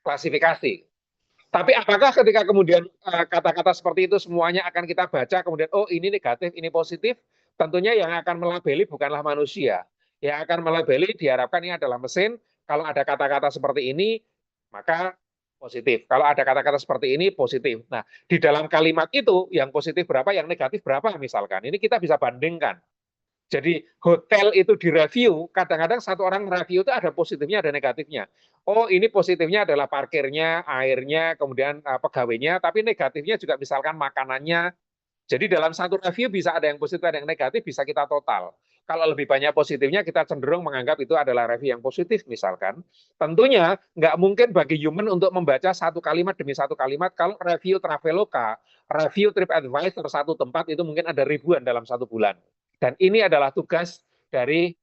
klasifikasi. Tapi apakah ketika kemudian kata-kata seperti itu semuanya akan kita baca, kemudian oh ini negatif, ini positif, tentunya yang akan melabeli bukanlah manusia. Yang akan melabeli diharapkan ini adalah mesin, kalau ada kata-kata seperti ini, maka positif. Kalau ada kata-kata seperti ini, positif. Nah, di dalam kalimat itu, yang positif berapa, yang negatif berapa misalkan. Ini kita bisa bandingkan. Jadi hotel itu direview, kadang-kadang satu orang review itu ada positifnya, ada negatifnya. Oh ini positifnya adalah parkirnya, airnya, kemudian pegawainya, tapi negatifnya juga misalkan makanannya. Jadi dalam satu review bisa ada yang positif, ada yang negatif, bisa kita total. Kalau lebih banyak positifnya, kita cenderung menganggap itu adalah review yang positif misalkan. Tentunya nggak mungkin bagi human untuk membaca satu kalimat demi satu kalimat. Kalau review Traveloka, review TripAdvisor satu tempat itu mungkin ada ribuan dalam satu bulan. Dan ini adalah tugas dari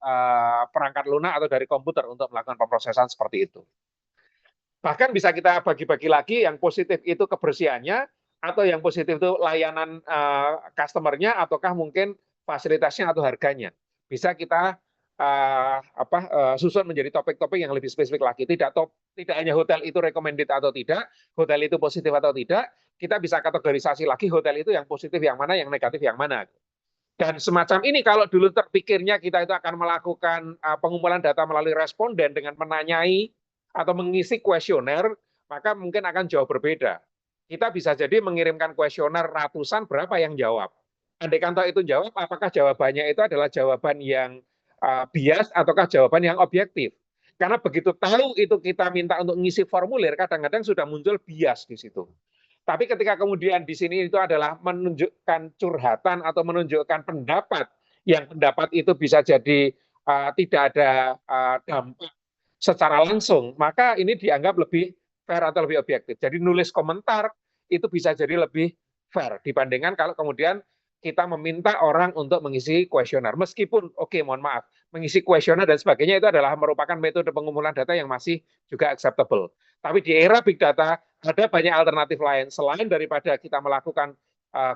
perangkat lunak atau dari komputer untuk melakukan pemrosesan seperti itu. Bahkan bisa kita bagi-bagi lagi, yang positif itu kebersihannya, atau yang positif itu layanan customer-nya, ataukah mungkin fasilitasnya atau harganya. Bisa kita susun menjadi topik-topik yang lebih spesifik lagi. Tidak hanya hotel itu recommended atau tidak, hotel itu positif atau tidak, kita bisa kategorisasi lagi hotel itu yang positif yang mana, yang negatif yang mana. Dan semacam ini kalau dulu terpikirnya kita itu akan melakukan pengumpulan data melalui responden dengan menanyai atau mengisi kuesioner, maka mungkin akan jauh berbeda. Kita bisa jadi mengirimkan kuesioner ratusan, berapa yang jawab. Andai kata itu jawab, apakah jawabannya itu adalah jawaban yang bias ataukah jawaban yang objektif. Karena begitu tahu itu kita minta untuk ngisi formulir, kadang-kadang sudah muncul bias di situ. Tapi ketika kemudian di sini itu adalah menunjukkan curhatan atau menunjukkan pendapat, yang pendapat itu bisa jadi tidak ada dampak secara langsung, maka ini dianggap lebih fair atau lebih objektif. Jadi nulis komentar itu bisa jadi lebih fair dibandingkan kalau kemudian kita meminta orang untuk mengisi kuesioner. Meskipun, oke, mohon maaf, mengisi kuesioner dan sebagainya itu adalah merupakan metode pengumpulan data yang masih juga acceptable. Tapi di era big data ada banyak alternatif lain selain daripada kita melakukan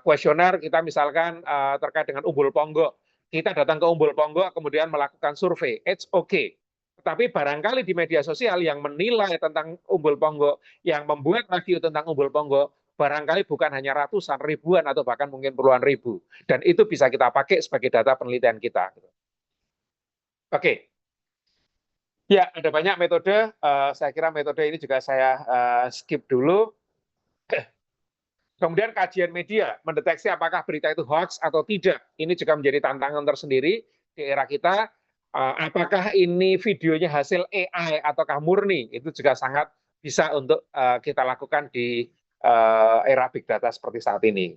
kuesioner, kita misalkan terkait dengan Umbul Ponggok, kita datang ke Umbul Ponggok kemudian melakukan survei, it's okay. Tetapi barangkali di media sosial yang menilai tentang Umbul Ponggok, yang membuat review tentang Umbul Ponggok, barangkali bukan hanya ratusan, ribuan, atau bahkan mungkin puluhan ribu. Dan itu bisa kita pakai sebagai data penelitian kita. Oke. Ya, ada banyak metode. Saya kira metode ini juga saya skip dulu. Kemudian kajian media, mendeteksi apakah berita itu hoax atau tidak. Ini juga menjadi tantangan tersendiri di era kita. Apakah ini videonya hasil AI ataukah murni? Itu juga sangat bisa untuk kita lakukan di era big data seperti saat ini.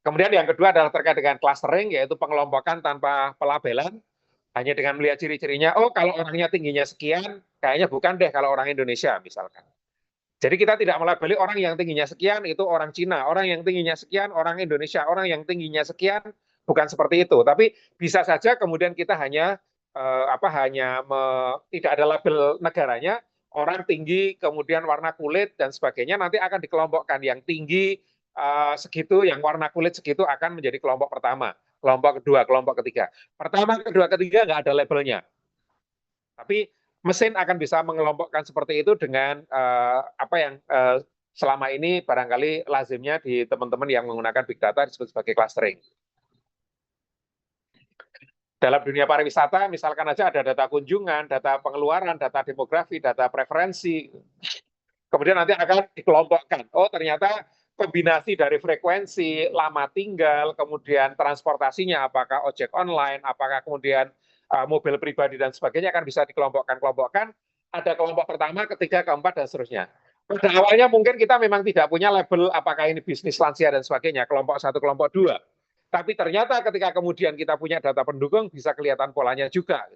Kemudian yang kedua adalah terkait dengan clustering, yaitu pengelompokan tanpa pelabelan. Hanya dengan melihat ciri-cirinya, oh kalau orangnya tingginya sekian, kayaknya bukan deh kalau orang Indonesia misalkan. Jadi kita tidak melabeli orang yang tingginya sekian itu orang Cina, orang yang tingginya sekian orang Indonesia, orang yang tingginya sekian bukan seperti itu. Tapi bisa saja kemudian kita hanya tidak ada label negaranya, orang tinggi kemudian warna kulit dan sebagainya nanti akan dikelompokkan yang tinggi segitu, yang warna kulit segitu akan menjadi kelompok pertama, kelompok kedua, kelompok ketiga. Pertama, kedua, ketiga nggak ada labelnya. Tapi mesin akan bisa mengelompokkan seperti itu dengan apa yang selama ini barangkali lazimnya di teman-teman yang menggunakan big data disebut sebagai clustering. Dalam dunia pariwisata, misalkan aja ada data kunjungan, data pengeluaran, data demografi, data preferensi. Kemudian nanti akan dikelompokkan. Oh, ternyata kombinasi dari frekuensi, lama tinggal, kemudian transportasinya, apakah ojek online, apakah kemudian mobil pribadi dan sebagainya akan bisa dikelompokkan. Ada kelompok pertama, ketiga, keempat, dan seterusnya. Pada awalnya mungkin kita memang tidak punya label apakah ini bisnis lansia dan sebagainya, kelompok satu, kelompok dua. Tapi ternyata ketika kemudian kita punya data pendukung, bisa kelihatan polanya juga.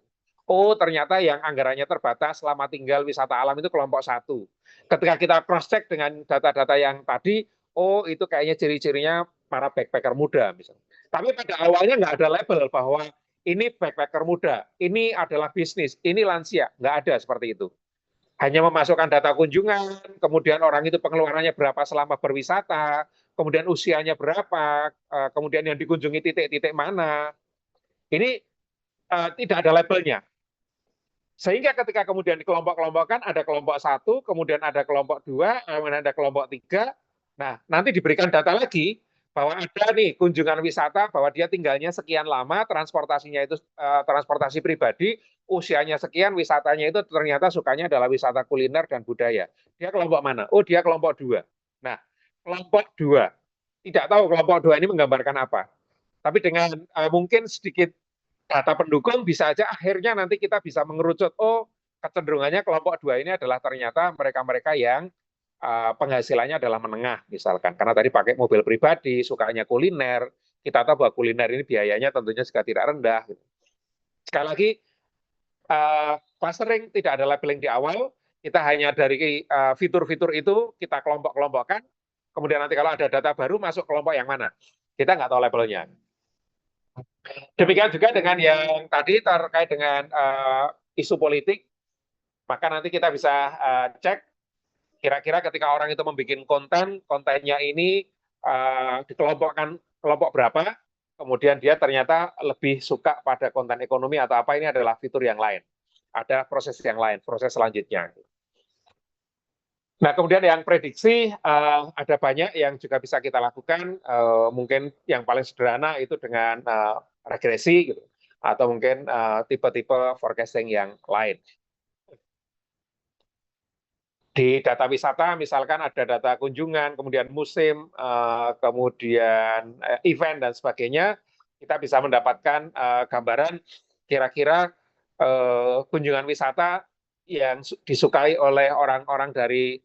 Oh, ternyata yang anggarannya terbatas, lama tinggal, wisata alam itu kelompok satu. Ketika kita cross-check dengan data-data yang tadi, oh itu kayaknya ciri-cirinya para backpacker muda misalnya. Tapi pada awalnya nggak ada label bahwa ini backpacker muda, ini adalah bisnis, ini lansia, nggak ada seperti itu. Hanya memasukkan data kunjungan, kemudian orang itu pengeluarannya berapa selama berwisata, kemudian usianya berapa, kemudian yang dikunjungi titik-titik mana. Ini tidak ada labelnya. Sehingga ketika kemudian dikelompok-kelompokkan, ada kelompok satu, kemudian ada kelompok dua, kemudian ada kelompok tiga. Nah, nanti diberikan data lagi bahwa ada nih kunjungan wisata, bahwa dia tinggalnya sekian lama, transportasinya itu transportasi pribadi, usianya sekian, wisatanya itu ternyata sukanya adalah wisata kuliner dan budaya. Dia kelompok mana? Oh, dia kelompok dua. Nah, kelompok dua. Tidak tahu kelompok dua ini menggambarkan apa. Tapi dengan mungkin sedikit data pendukung bisa aja akhirnya nanti kita bisa mengerucut, oh kecenderungannya kelompok dua ini adalah ternyata mereka-mereka yang penghasilannya adalah menengah misalkan, karena tadi pakai mobil pribadi, sukanya kuliner, kita tahu bahwa kuliner ini biayanya tentunya juga tidak rendah. Sekali lagi, clustering tidak ada labeling di awal, kita hanya dari fitur-fitur itu kita kelompok-kelompokkan, kemudian nanti kalau ada data baru masuk kelompok yang mana, kita nggak tahu labelnya. Demikian juga dengan yang tadi terkait dengan isu politik, maka nanti kita bisa cek kira-kira ketika orang itu membuat konten, kontennya ini dikelompokkan kelompok berapa, kemudian dia ternyata lebih suka pada konten ekonomi atau apa, ini adalah fitur yang lain. Ada proses yang lain, proses selanjutnya. Nah, kemudian yang prediksi, ada banyak yang juga bisa kita lakukan, mungkin yang paling sederhana itu dengan regresi, gitu, atau mungkin tipe-tipe forecasting yang lain. Di data wisata, misalkan ada data kunjungan, kemudian musim, kemudian event, dan sebagainya, kita bisa mendapatkan gambaran kira-kira kunjungan wisata yang disukai oleh orang-orang dari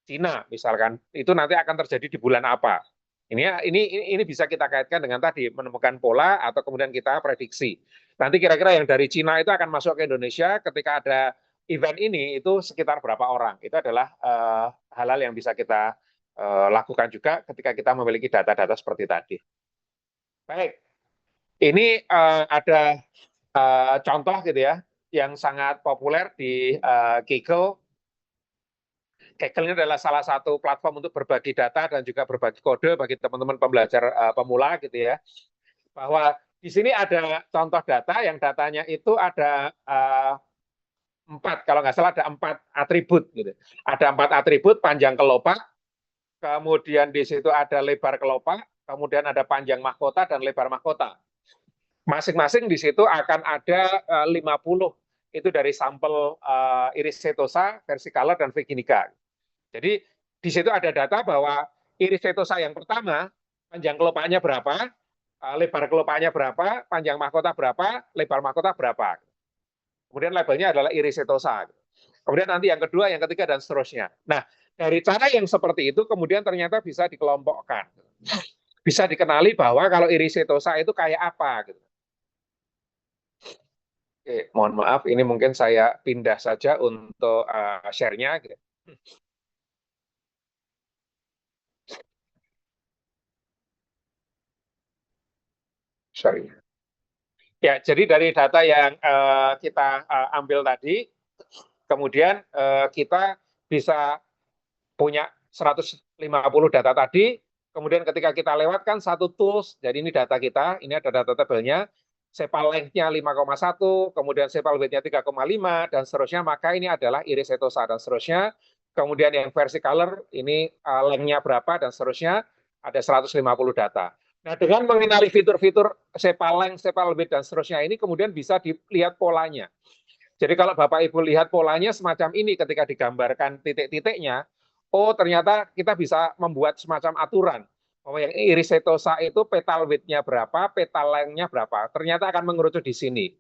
Cina misalkan, itu nanti akan terjadi di bulan apa. Ini bisa kita kaitkan dengan tadi menemukan pola atau kemudian kita prediksi. Nanti kira-kira yang dari Cina itu akan masuk ke Indonesia ketika ada event ini itu sekitar berapa orang. Itu adalah hal-hal yang bisa kita lakukan juga ketika kita memiliki data-data seperti tadi. Baik, ini ada contoh gitu ya yang sangat populer di Kaggle. Kaggle ini adalah salah satu platform untuk berbagi data dan juga berbagi kode bagi teman-teman pembelajar pemula gitu ya. Bahwa di sini ada contoh data yang datanya itu ada 4, kalau nggak salah ada 4 atribut gitu. Ada 4 atribut, panjang kelopak, kemudian di situ ada lebar kelopak, kemudian ada panjang mahkota dan lebar mahkota. Masing-masing di situ akan ada 50 itu dari sampel iris setosa, versicolor dan virginica. Jadi di situ ada data bahwa iris setosa yang pertama panjang kelopaknya berapa, lebar kelopaknya berapa, panjang mahkota berapa, lebar mahkota berapa. Kemudian labelnya adalah iris setosa. Kemudian nanti yang kedua, yang ketiga dan seterusnya. Nah, dari cara yang seperti itu kemudian ternyata bisa dikelompokkan. Bisa dikenali bahwa kalau iris setosa itu kayak apa gitu. Oke, mohon maaf, ini mungkin saya pindah saja untuk share-nya. Gitu. Sorry. Ya, jadi dari data yang kita ambil tadi, kemudian kita bisa punya 150 data tadi, kemudian ketika kita lewatkan satu tools, jadi ini data kita, ini ada data tabelnya, sepal length-nya 5,1, kemudian sepal width-nya 3,5, dan seterusnya, maka ini adalah iris setosa, dan seterusnya. Kemudian yang versi color, ini length-nya berapa, dan seterusnya, ada 150 data. Nah, dengan mengenali fitur-fitur sepal length, sepal width, dan seterusnya ini, kemudian bisa dilihat polanya. Jadi kalau Bapak Ibu lihat polanya semacam ini ketika digambarkan titik-titiknya, oh ternyata kita bisa membuat semacam aturan bahwa yang iris setosa itu petal width-nya berapa, petal length-nya berapa. Ternyata akan mengerucut di sini.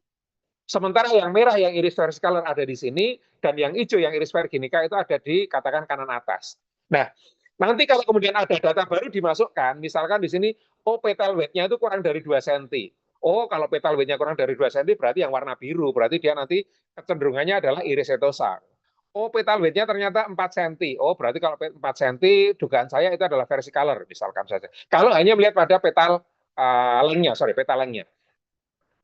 Sementara yang merah yang iris versicolor ada di sini dan yang hijau yang iris virginica itu ada di katakan kanan atas. Nah, nanti kalau kemudian ada data baru dimasukkan, misalkan di sini oh petal width-nya itu kurang dari 2 cm. Oh, kalau petal width-nya kurang dari 2 cm berarti yang warna biru, berarti dia nanti kecenderungannya adalah iris setosa. Oh, petal width-nya ternyata 4 cm. Oh, berarti kalau 4 cm dugaan saya itu adalah versicolor misalkan saja. Kalau hanya melihat pada petal length-nya, petal length-nya.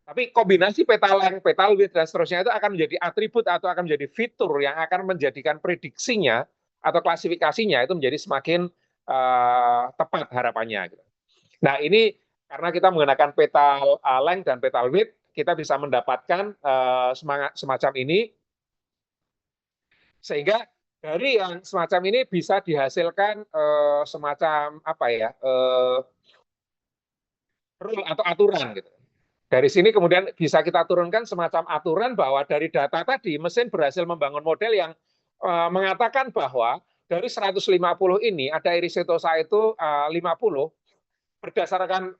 Tapi kombinasi petal length, petal width, dan seterusnya itu akan menjadi atribut atau akan menjadi fitur yang akan menjadikan prediksinya atau klasifikasinya itu menjadi semakin tepat harapannya. Nah, ini karena kita menggunakan petal length dan petal width, kita bisa mendapatkan semacam ini, sehingga dari yang semacam ini bisa dihasilkan semacam apa ya, rule atau aturan gitu. Dari sini kemudian bisa kita turunkan semacam aturan bahwa dari data tadi mesin berhasil membangun model yang mengatakan bahwa dari 150 ini ada iris setosa itu 50. Berdasarkan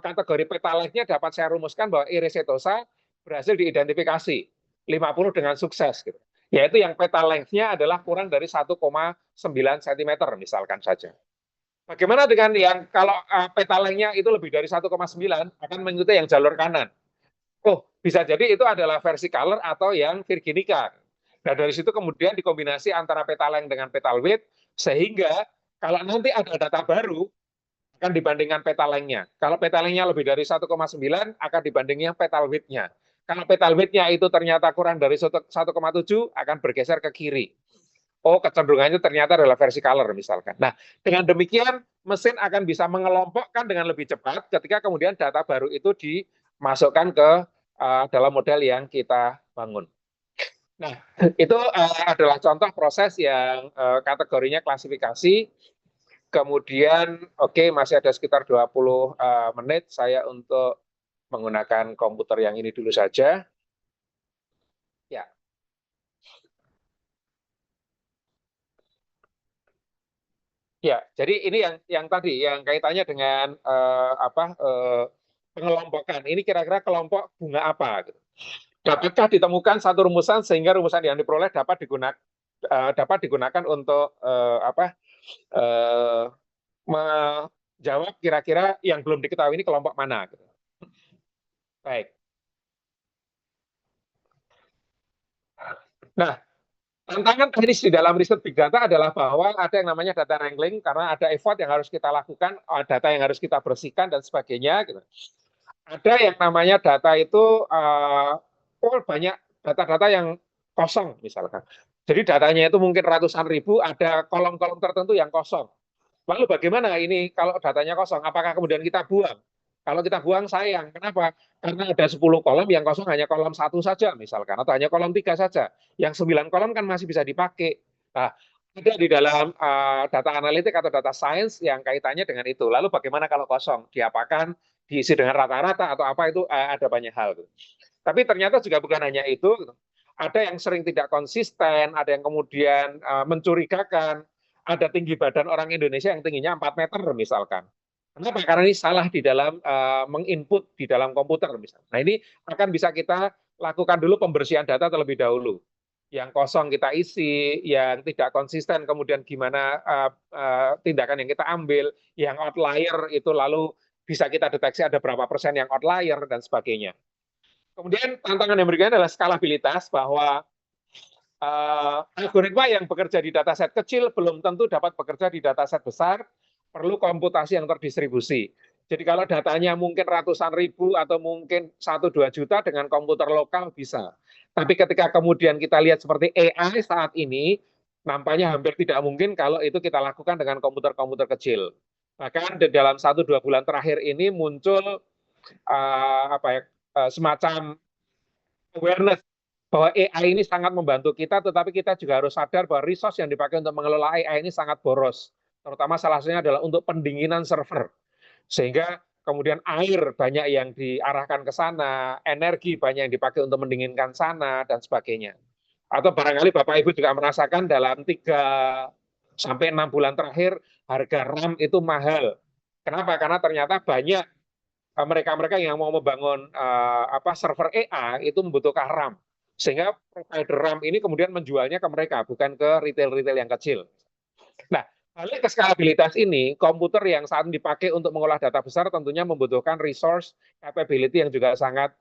kategori peta length-nya dapat saya rumuskan bahwa iris setosa berhasil diidentifikasi 50 dengan sukses gitu. Yaitu yang peta length-nya adalah kurang dari 1,9 cm misalkan saja. Bagaimana dengan yang kalau peta length-nya itu lebih dari 1,9 akan mengikuti yang jalur kanan. Oh, bisa jadi itu adalah versi color atau yang virginica. Nah, dari situ kemudian dikombinasi antara petal length dengan petal width, sehingga kalau nanti ada data baru, akan dibandingkan petal length-nya. Kalau petal length-nya lebih dari 1,9, akan dibandingkan petal width-nya. Kalau petal width-nya itu ternyata kurang dari 1,7, akan bergeser ke kiri. Oh, kecenderungannya ternyata adalah versi color misalkan. Nah, dengan demikian mesin akan bisa mengelompokkan dengan lebih cepat ketika kemudian data baru itu dimasukkan ke dalam model yang kita bangun. Nah, itu adalah contoh proses yang kategorinya klasifikasi. Kemudian, oke, masih ada sekitar 20 menit saya untuk menggunakan komputer yang ini dulu saja. Ya. Ya, jadi ini yang tadi yang kaitannya dengan pengelompokan. Ini kira-kira kelompok bunga apa? Gitu. dapatkah ditemukan satu rumusan sehingga rumusan yang diperoleh dapat digunakan untuk menjawab kira-kira yang belum diketahui ini kelompok mana. Baik. Nah, tantangan teknis di dalam riset big data adalah bahwa ada yang namanya data wrangling karena ada effort yang harus kita lakukan, data yang harus kita bersihkan dan sebagainya. Gitu. Ada yang namanya data itu banyak data-data yang kosong misalkan. Jadi datanya itu mungkin ratusan ribu, ada kolom-kolom tertentu yang kosong. Lalu bagaimana ini kalau datanya kosong? Apakah kemudian kita buang? Kalau kita buang sayang. Kenapa? Karena ada 10 kolom yang kosong hanya kolom satu saja misalkan. Atau hanya kolom 3 saja. Yang 9 kolom kan masih bisa dipakai. Nah, ada di dalam data analitik atau data science yang kaitannya dengan itu. Lalu bagaimana kalau kosong? Diapakan? Diisi dengan rata-rata atau apa itu ada banyak hal. Tapi ternyata juga bukan hanya itu. Ada yang sering tidak konsisten, ada yang kemudian mencurigakan, ada tinggi badan orang Indonesia yang tingginya 4 meter misalkan. Kenapa? Karena ini salah di dalam menginput di dalam komputer misalnya. Nah ini akan bisa kita lakukan dulu pembersihan data terlebih dahulu. Yang kosong kita isi, yang tidak konsisten kemudian gimana tindakan yang kita ambil, yang outlier itu lalu bisa kita deteksi ada berapa persen yang outlier dan sebagainya. Kemudian tantangan yang berikutnya adalah skalabilitas bahwa algoritma yang bekerja di dataset kecil belum tentu dapat bekerja di dataset besar, perlu komputasi yang terdistribusi. Jadi kalau datanya mungkin ratusan ribu atau mungkin 1-2 juta dengan komputer lokal bisa. Tapi ketika kemudian kita lihat seperti AI saat ini, nampaknya hampir tidak mungkin kalau itu kita lakukan dengan komputer-komputer kecil. Bahkan di dalam 1-2 bulan terakhir ini muncul semacam awareness bahwa AI ini sangat membantu kita, tetapi kita juga harus sadar bahwa resource yang dipakai untuk mengelola AI ini sangat boros. Terutama salah satunya adalah untuk pendinginan server. Sehingga kemudian air banyak yang diarahkan ke sana, energi banyak yang dipakai untuk mendinginkan sana, dan sebagainya. Atau barangkali Bapak Ibu juga merasakan dalam 3-6 bulan terakhir, harga RAM itu mahal. Kenapa? Karena ternyata banyak mereka-mereka yang mau membangun server AI itu membutuhkan RAM. Sehingga provider RAM ini kemudian menjualnya ke mereka, bukan ke retail-retail yang kecil. Nah, balik ke skalabilitas ini, komputer yang saat ini dipakai untuk mengolah data besar tentunya membutuhkan resource capability yang juga sangat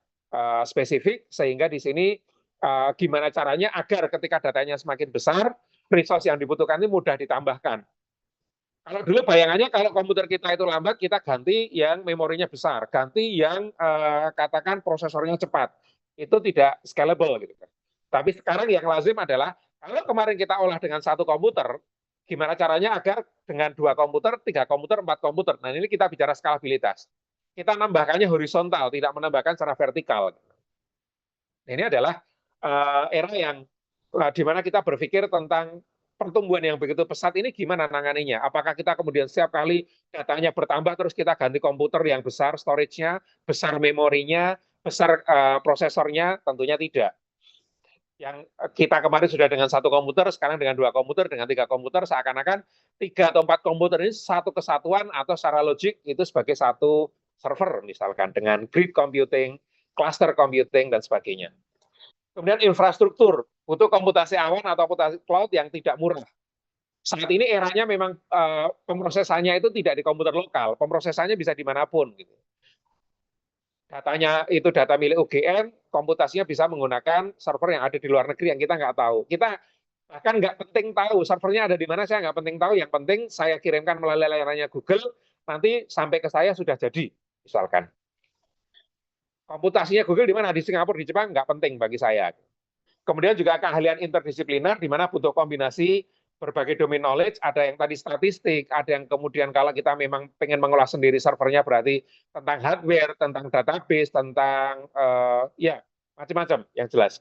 spesifik, sehingga di sini gimana caranya agar ketika datanya semakin besar, resource yang dibutuhkan ini mudah ditambahkan. Kalau dulu bayangannya kalau komputer kita itu lambat, kita ganti yang memorinya besar, ganti yang katakan prosesornya cepat. Itu tidak scalable gitu kan. Tapi sekarang yang lazim adalah kalau kemarin kita olah dengan satu komputer, gimana caranya agar dengan 2 komputer, 3 komputer, 4 komputer. Nah ini kita bicara skalabilitas. Kita nambahkannya horizontal, tidak menambahkan secara vertikal. Ini adalah era yang di mana kita berpikir tentang pertumbuhan yang begitu pesat ini gimana nanganinya? Apakah kita kemudian setiap kali datanya bertambah terus kita ganti komputer yang besar storage-nya, besar memorinya, besar prosesornya? Tentunya tidak. Yang kita kemarin sudah dengan satu komputer, sekarang dengan 2 komputer, dengan 3 komputer, seakan-akan 3 atau 4 komputer ini satu kesatuan atau secara logik itu sebagai satu server misalkan dengan grid computing, cluster computing, dan sebagainya. Kemudian infrastruktur, butuh komputasi awan atau komputasi cloud yang tidak murah. Saat ini eranya memang pemrosesannya itu tidak di komputer lokal, pemrosesannya bisa dimanapun. Gitu. Datanya itu data milik UGM, komputasinya bisa menggunakan server yang ada di luar negeri yang kita nggak tahu. Kita bahkan nggak penting tahu servernya ada di mana, saya nggak penting tahu. Yang penting saya kirimkan melalui layanannya Google, nanti sampai ke saya sudah jadi, misalkan. Komputasinya Google di mana? Di Singapura, di Jepang, nggak penting bagi saya. Kemudian juga keahlian interdisipliner, di mana butuh kombinasi berbagai domain knowledge, ada yang tadi statistik, ada yang kemudian kalau kita memang pengen mengolah sendiri servernya berarti tentang hardware, tentang database, tentang ya macam-macam yang jelas.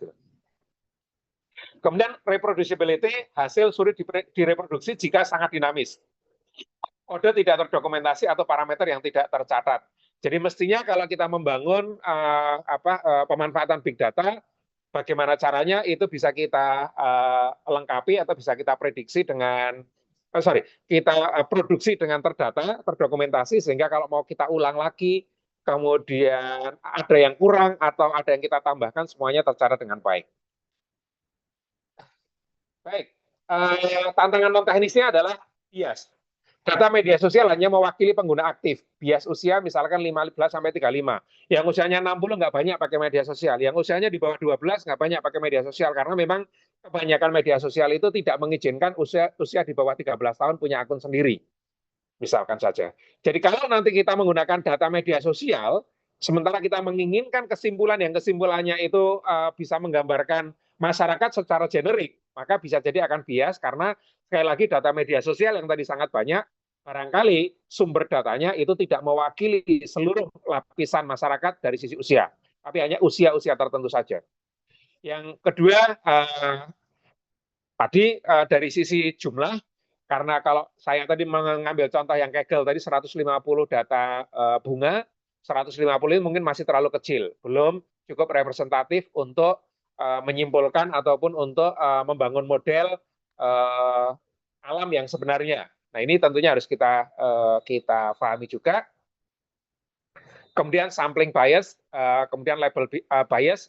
Kemudian reproducibility, hasil sulit direproduksi jika sangat dinamis. Kode tidak terdokumentasi atau parameter yang tidak tercatat. Jadi mestinya kalau kita membangun pemanfaatan big data, bagaimana caranya itu bisa kita lengkapi atau bisa kita prediksi dengan kita produksi dengan terdata, terdokumentasi, sehingga kalau mau kita ulang lagi kemudian ada yang kurang atau ada yang kita tambahkan, semuanya tercatat dengan baik. Baik, tantangan non teknisnya adalah bias. Data media sosial hanya mewakili pengguna aktif. Bias usia misalkan 15 sampai 35. Yang usianya 60 nggak banyak pakai media sosial. Yang usianya di bawah 12 nggak banyak pakai media sosial karena memang kebanyakan media sosial itu tidak mengizinkan usia di bawah 13 tahun punya akun sendiri. Misalkan saja. Jadi kalau nanti kita menggunakan data media sosial, sementara kita menginginkan kesimpulan yang kesimpulannya itu bisa menggambarkan masyarakat secara generik, maka bisa jadi akan bias karena sekali lagi data media sosial yang tadi sangat banyak, barangkali sumber datanya itu tidak mewakili seluruh lapisan masyarakat dari sisi usia, tapi hanya usia-usia tertentu saja. Yang kedua, tadi dari sisi jumlah, karena kalau saya tadi mengambil contoh yang Kaggle tadi 150 data bunga, 150 ini mungkin masih terlalu kecil, belum cukup representatif untuk menyimpulkan ataupun untuk membangun model alam yang sebenarnya. Nah ini tentunya harus kita pahami juga. Kemudian sampling bias, kemudian label bias.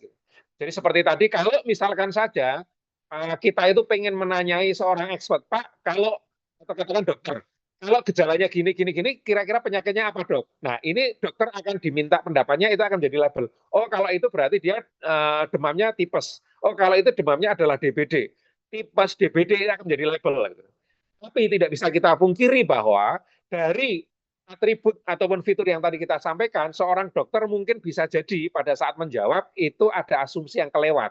Jadi seperti tadi, kalau misalkan saja kita itu pengen menanyai seorang expert, Pak, kalau atau katakan dokter, kalau gejalanya gini, gini, gini, kira-kira penyakitnya apa, dok? Nah, ini dokter akan diminta pendapatnya, itu akan jadi label. Oh, kalau itu berarti dia demamnya tipes. Oh, kalau itu demamnya adalah DBD. Tipes DBD akan menjadi label. Tapi tidak bisa kita pungkiri bahwa dari atribut ataupun fitur yang tadi kita sampaikan, seorang dokter mungkin bisa jadi pada saat menjawab itu ada asumsi yang kelewat.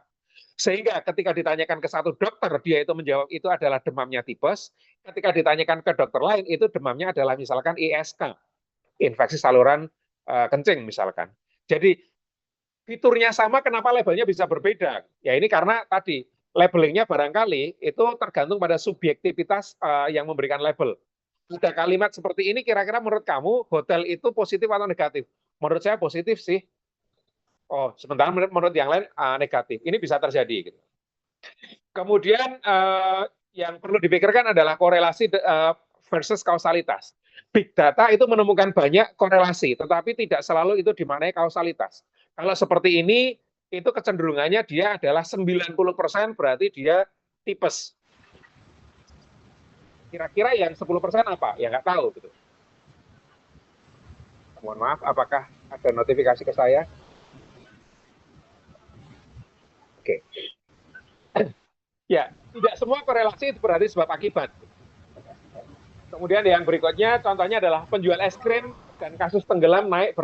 Sehingga ketika ditanyakan ke satu dokter, dia itu menjawab itu adalah demamnya tipes. Ketika ditanyakan ke dokter lain, itu demamnya adalah misalkan ISK, infeksi saluran kencing misalkan. Jadi fiturnya sama, kenapa labelnya bisa berbeda? Ya ini karena tadi labelingnya barangkali itu tergantung pada subjektivitas yang memberikan label. Ada kalimat seperti ini, kira-kira menurut kamu hotel itu positif atau negatif? Menurut saya positif sih. Oh, sementara menurut yang lain negatif. Ini bisa terjadi. Gitu. Kemudian yang perlu dipikirkan adalah korelasi versus kausalitas. Big data itu menemukan banyak korelasi, tetapi tidak selalu itu dimaknai kausalitas. Kalau seperti ini, itu kecenderungannya dia adalah 90% berarti dia tipes. Kira-kira yang 10% apa? Ya nggak tahu. Gitu. Mohon maaf, apakah ada notifikasi ke saya? Oke. Ya, tidak semua korelasi itu berarti sebab akibat. Kemudian yang berikutnya, contohnya adalah penjual es krim dan kasus tenggelam naik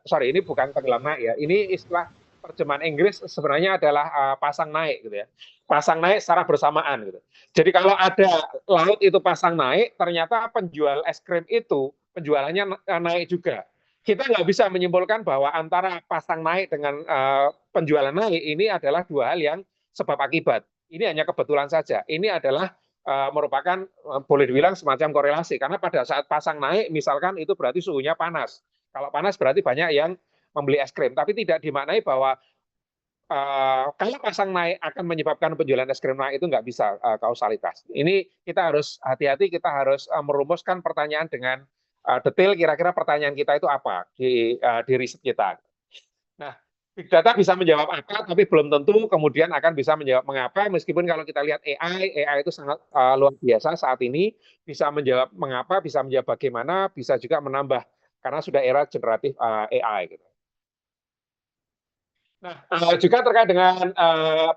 sorry, ini bukan tenggelam naik ya. Ini istilah terjemahan Inggris sebenarnya adalah pasang naik gitu ya. Pasang naik secara bersamaan gitu. Jadi kalau ada laut itu pasang naik, ternyata penjual es krim itu penjualannya naik juga. Kita nggak bisa menyimpulkan bahwa antara pasang naik dengan penjualan naik ini adalah dua hal yang sebab akibat. Ini hanya kebetulan saja. Ini adalah merupakan boleh dibilang semacam korelasi karena pada saat pasang naik misalkan itu berarti suhunya panas. Kalau panas berarti banyak yang membeli es krim, tapi tidak dimaknai bahwa kalau pasang naik akan menyebabkan penjualan es krim naik, itu nggak bisa kausalitas. Ini kita harus hati-hati, kita harus merumuskan pertanyaan dengan detail. Kira-kira pertanyaan kita itu apa di riset kita. Nah, big data bisa menjawab apa, tapi belum tentu kemudian akan bisa menjawab mengapa. Meskipun kalau kita lihat AI itu sangat luar biasa saat ini, bisa menjawab mengapa, bisa menjawab bagaimana, bisa juga menambah karena sudah era generatif AI. Gitu. Nah, juga terkait dengan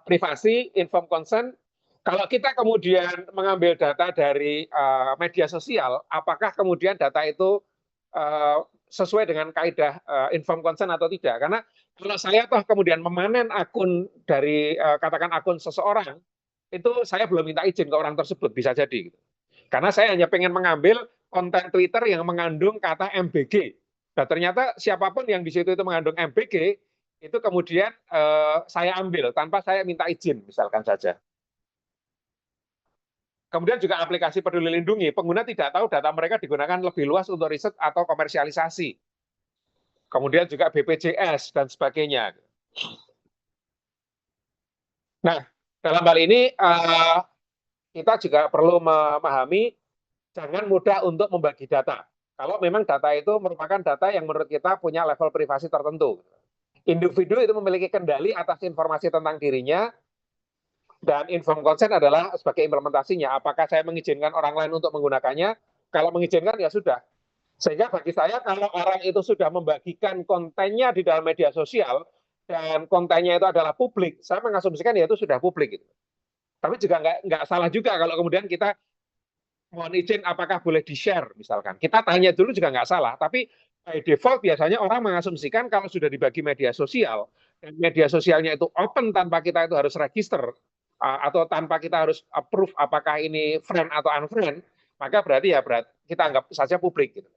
privasi, informed consent, kalau kita kemudian mengambil data dari media sosial, apakah kemudian data itu sesuai dengan kaidah informed consent atau tidak? Karena kalau saya toh kemudian memanen akun dari katakan akun seseorang, itu saya belum minta izin ke orang tersebut, bisa jadi. Gitu. Karena saya hanya pengen mengambil konten Twitter yang mengandung kata MBG. Nah, ternyata siapapun yang di situ itu mengandung MBG, itu kemudian saya ambil tanpa saya minta izin, misalkan saja. Kemudian juga aplikasi Peduli Lindungi, pengguna tidak tahu data mereka digunakan lebih luas untuk riset atau komersialisasi. Kemudian juga BPJS dan sebagainya. Nah, dalam hal ini kita juga perlu memahami jangan mudah untuk membagi data. Kalau memang data itu merupakan data yang menurut kita punya level privasi tertentu. Individu itu memiliki kendali atas informasi tentang dirinya, dan informed consent adalah sebagai implementasinya. Apakah saya mengizinkan orang lain untuk menggunakannya? Kalau mengizinkan ya sudah. Sehingga bagi saya kalau orang itu sudah membagikan kontennya di dalam media sosial dan kontennya itu adalah publik, saya mengasumsikan ya itu sudah publik gitu. Tapi juga nggak salah juga kalau kemudian kita mohon izin apakah boleh di-share misalkan. Kita tanya dulu juga nggak salah, tapi by default biasanya orang mengasumsikan kalau sudah dibagi media sosial, dan media sosialnya itu open tanpa kita itu harus register, atau tanpa kita harus approve apakah ini friend atau unfriend, maka berarti ya kita anggap saja publik. Gitu.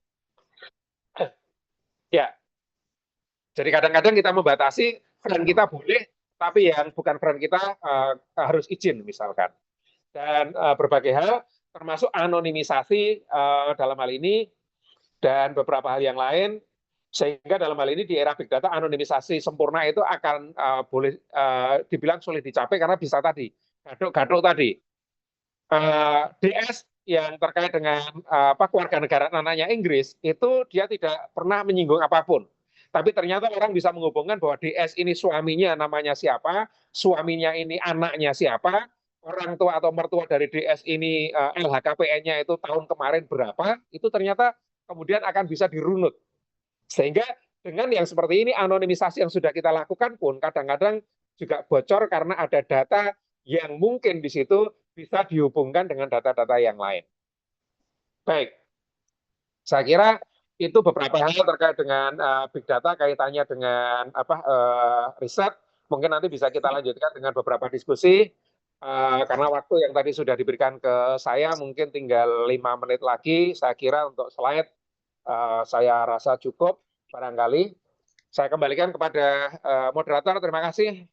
Ya, jadi kadang-kadang kita membatasi friend kita boleh, tapi yang bukan friend kita harus izin misalkan. Dan berbagai hal, termasuk anonimisasi dalam hal ini, dan beberapa hal yang lain, sehingga dalam hal ini di era big data anonimisasi sempurna itu akan boleh dibilang sulit dicapai karena bisa tadi gadok-gadok tadi DS yang terkait dengan keluarga negara anaknya Inggris itu dia tidak pernah menyinggung apapun. Tapi ternyata orang bisa menghubungkan bahwa DS ini suaminya namanya siapa, suaminya ini anaknya siapa, orang tua atau mertua dari DS ini LHKPN-nya itu tahun kemarin berapa, itu ternyata kemudian akan bisa dirunut. Sehingga dengan yang seperti ini, anonimisasi yang sudah kita lakukan pun kadang-kadang juga bocor karena ada data yang mungkin di situ bisa dihubungkan dengan data-data yang lain. Baik, saya kira itu beberapa hal terkait dengan big data kaitannya dengan riset. Mungkin nanti bisa kita lanjutkan dengan beberapa diskusi. Karena waktu yang tadi sudah diberikan ke saya mungkin tinggal 5 menit lagi. Saya kira untuk slide saya rasa cukup barangkali. Saya kembalikan kepada moderator. Terima kasih.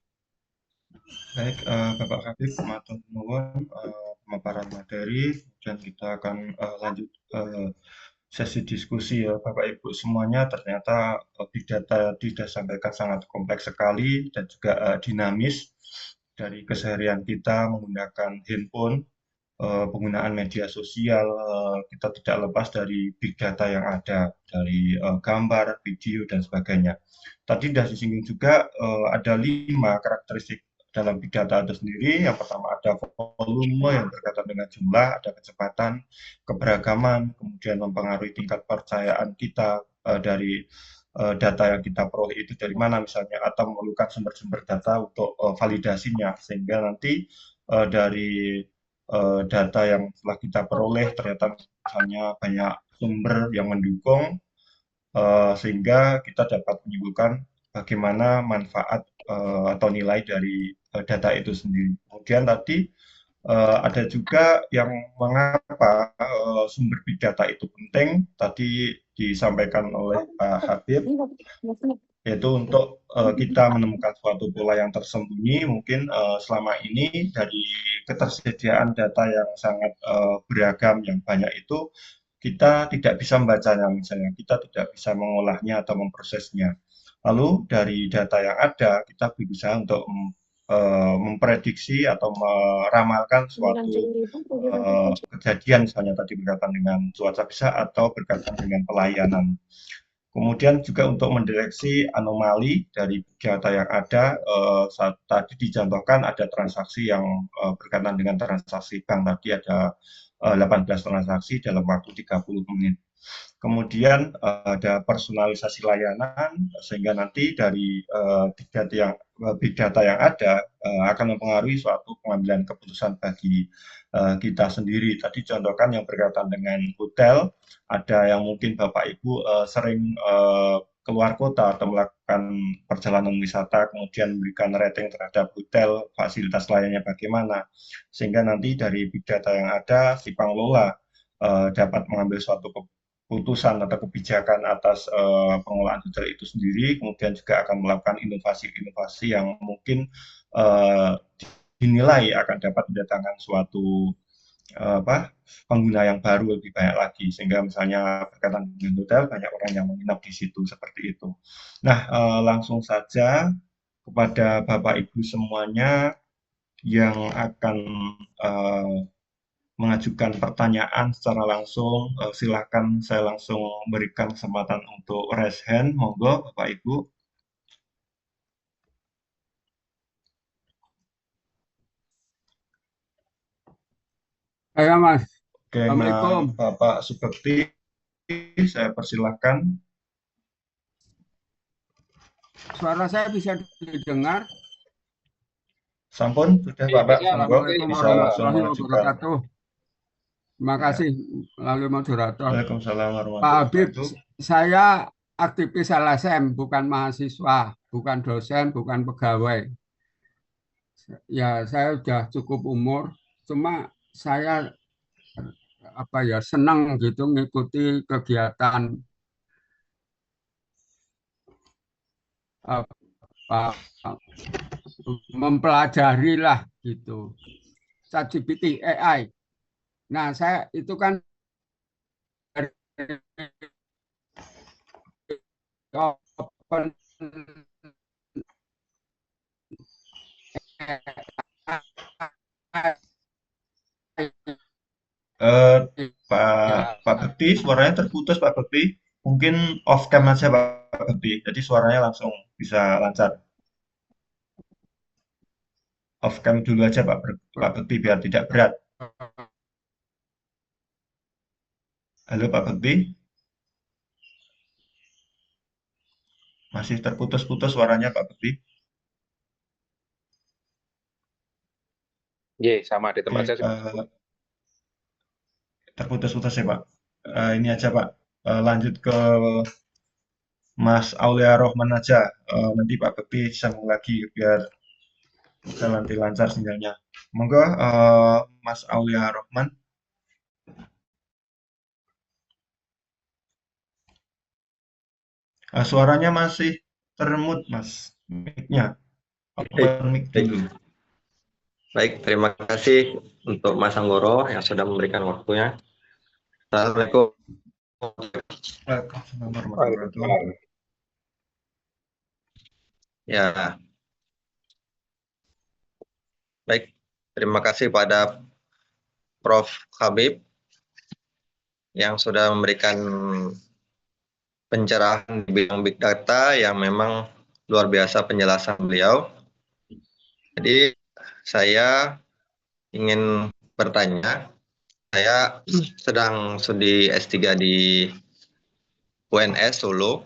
Baik, Bapak Habib, matur nuwun pemaparan materi, dan kita akan lanjut sesi diskusi ya Bapak Ibu semuanya. Ternyata big data tidak sampaikan sangat kompleks sekali dan juga dinamis dari keseharian kita menggunakan handphone, penggunaan media sosial, kita tidak lepas dari big data yang ada dari gambar, video dan sebagainya. Tadi sudah disinggung juga ada 5 karakteristik dalam big data itu sendiri. Yang pertama ada volume yang berkaitan dengan jumlah, ada kecepatan, keberagaman, kemudian mempengaruhi tingkat percayaan kita dari data yang kita peroleh itu dari mana misalnya, atau memerlukan sumber-sumber data untuk validasinya, sehingga nanti dari data yang telah kita peroleh ternyata misalnya banyak sumber yang mendukung, sehingga kita dapat menyimpulkan bagaimana manfaat atau nilai dari data itu sendiri. Kemudian tadi ada juga yang mengapa sumber big data itu penting, tadi disampaikan oleh Pak Habib, yaitu untuk kita menemukan suatu pola yang tersembunyi. Mungkin selama ini dari ketersediaan data yang sangat beragam, yang banyak itu, kita tidak bisa membacanya misalnya, kita tidak bisa mengolahnya atau memprosesnya. Lalu dari data yang ada, kita berusaha untuk memprediksi atau meramalkan suatu kejadian, misalnya tadi berkaitan dengan cuaca bisa atau berkaitan dengan pelayanan. Kemudian juga untuk mendeteksi anomali dari data yang ada, saat tadi dicontohkan ada transaksi yang berkaitan dengan transaksi bank, tadi ada 18 transaksi dalam waktu 30 menit. Kemudian ada personalisasi layanan, sehingga nanti dari big data yang ada akan mempengaruhi suatu pengambilan keputusan bagi kita sendiri. Tadi contohkan yang berkaitan dengan hotel, ada yang mungkin Bapak Ibu sering keluar kota atau melakukan perjalanan wisata, kemudian memberikan rating terhadap hotel, fasilitas layannya bagaimana, sehingga nanti dari big data yang ada, si pengelola dapat mengambil suatu keputusan atau kebijakan atas pengelolaan hotel itu sendiri, kemudian juga akan melakukan inovasi-inovasi yang mungkin dinilai akan dapat mendatangkan suatu pengguna yang baru lebih banyak lagi, sehingga misalnya berkaitan dengan hotel, banyak orang yang menginap di situ, seperti itu. Nah, langsung saja kepada Bapak Ibu semuanya yang akan mengajukan pertanyaan secara langsung, silakan saya langsung berikan kesempatan untuk raise hand, monggo Bapak Ibu. Saya Mas, Oke, Assalamualaikum. Bapak Sugekti, saya persilahkan. Suara saya bisa didengar? Sampun, sudah Iya, Bapak, bisa. monggo Assalamualaikum bisa langsung warahmatullahi mengajukan. wabarakatuh. Terima Ya. kasih melalui moderator. Waalaikumsalam Pak warahmatullahi Habib, wabarakatuh. saya aktivis LSM, bukan mahasiswa, bukan dosen, bukan pegawai. Ya, saya sudah cukup umur, cuma saya senang gitu ngikuti kegiatan apa mempelajari lah gitu. ChatGPT AI. Nah, saya itu kan open Eh, Pak Bekti, suaranya terputus Pak Bekti. Mungkin off cam aja Pak Bekti, jadi suaranya langsung bisa lancar. Off cam dulu aja Pak Bekti biar tidak berat. Halo Pak Bekti, masih terputus-putus suaranya Pak Bekti. Iya, sama di Oke, tempat saya. terputus-putus ya Pak. Ini aja Pak, lanjut ke Mas Aulia Rohman aja. Nanti Pak Bekti sambung lagi biar bisa nanti lancar sinyalnya. Monggo Mas Aulia Rohman. Suaranya masih termut Mas, mic-nya. Open mic dulu. Baik, terima kasih untuk Mas Anggoro yang sudah memberikan waktunya. Assalamualaikum. Waalaikumsalam warahmatullahi wabarakatuh. Ya, baik. Terima kasih pada Prof. Habib yang sudah memberikan pencerahan di bidang big data yang memang luar biasa penjelasan beliau. Jadi saya ingin bertanya, saya sedang studi S3 di UNS Solo,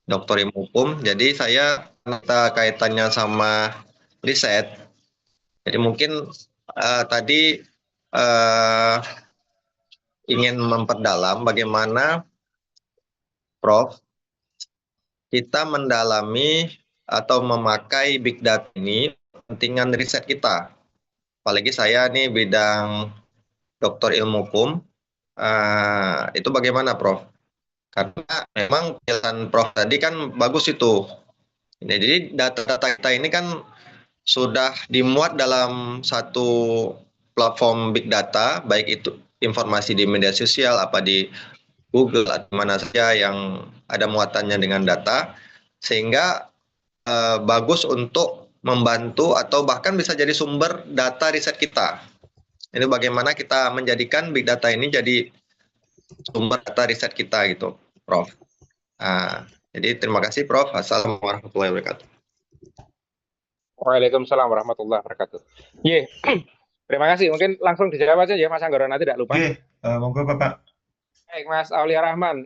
Doktor Ilmu Hukum. Jadi saya kaitannya sama riset. Jadi mungkin tadi ingin memperdalam bagaimana Prof kita mendalami atau memakai big data ini kepentingan riset kita. Apalagi saya nih bidang doktor ilmu hukum, itu bagaimana Prof? Karena memang penjelasan Prof tadi kan bagus itu. Jadi data-data kita ini kan sudah dimuat dalam satu platform big data, baik itu informasi di media sosial, apa di Google, atau mana saja yang ada muatannya dengan data, sehingga bagus untuk membantu atau bahkan bisa jadi sumber data riset kita. Ini bagaimana kita menjadikan big data ini jadi sumber data riset kita gitu, Prof. Jadi terima kasih Prof. Assalamualaikum warahmatullahi wabarakatuh. Waalaikumsalam warahmatullahi wabarakatuh. Iya, terima kasih. Mungkin langsung dijawab aja ya Mas Anggoro, nanti tidak lupa. Oke, monggo Bapak. Baik, Mas Aulia Rahman,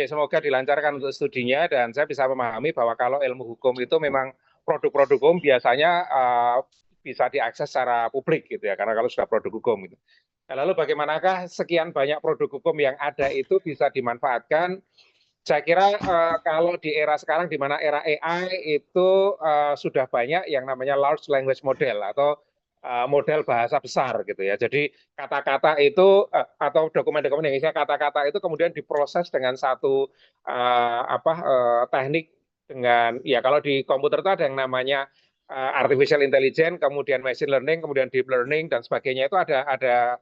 semoga dilancarkan untuk studinya dan saya bisa memahami bahwa kalau ilmu hukum itu memang produk-produk hukum biasanya bisa diakses secara publik gitu ya, karena kalau sudah produk hukum gitu. Nah, lalu bagaimanakah sekian banyak produk hukum yang ada itu bisa dimanfaatkan? Saya kira kalau di era sekarang di mana era AI itu sudah banyak yang namanya large language model atau model bahasa besar gitu ya. Jadi kata-kata itu atau dokumen-dokumen yang isinya kata-kata itu kemudian diproses dengan satu teknik dengan ya kalau di komputer itu ada yang namanya artificial intelligence, kemudian machine learning, kemudian deep learning dan sebagainya itu ada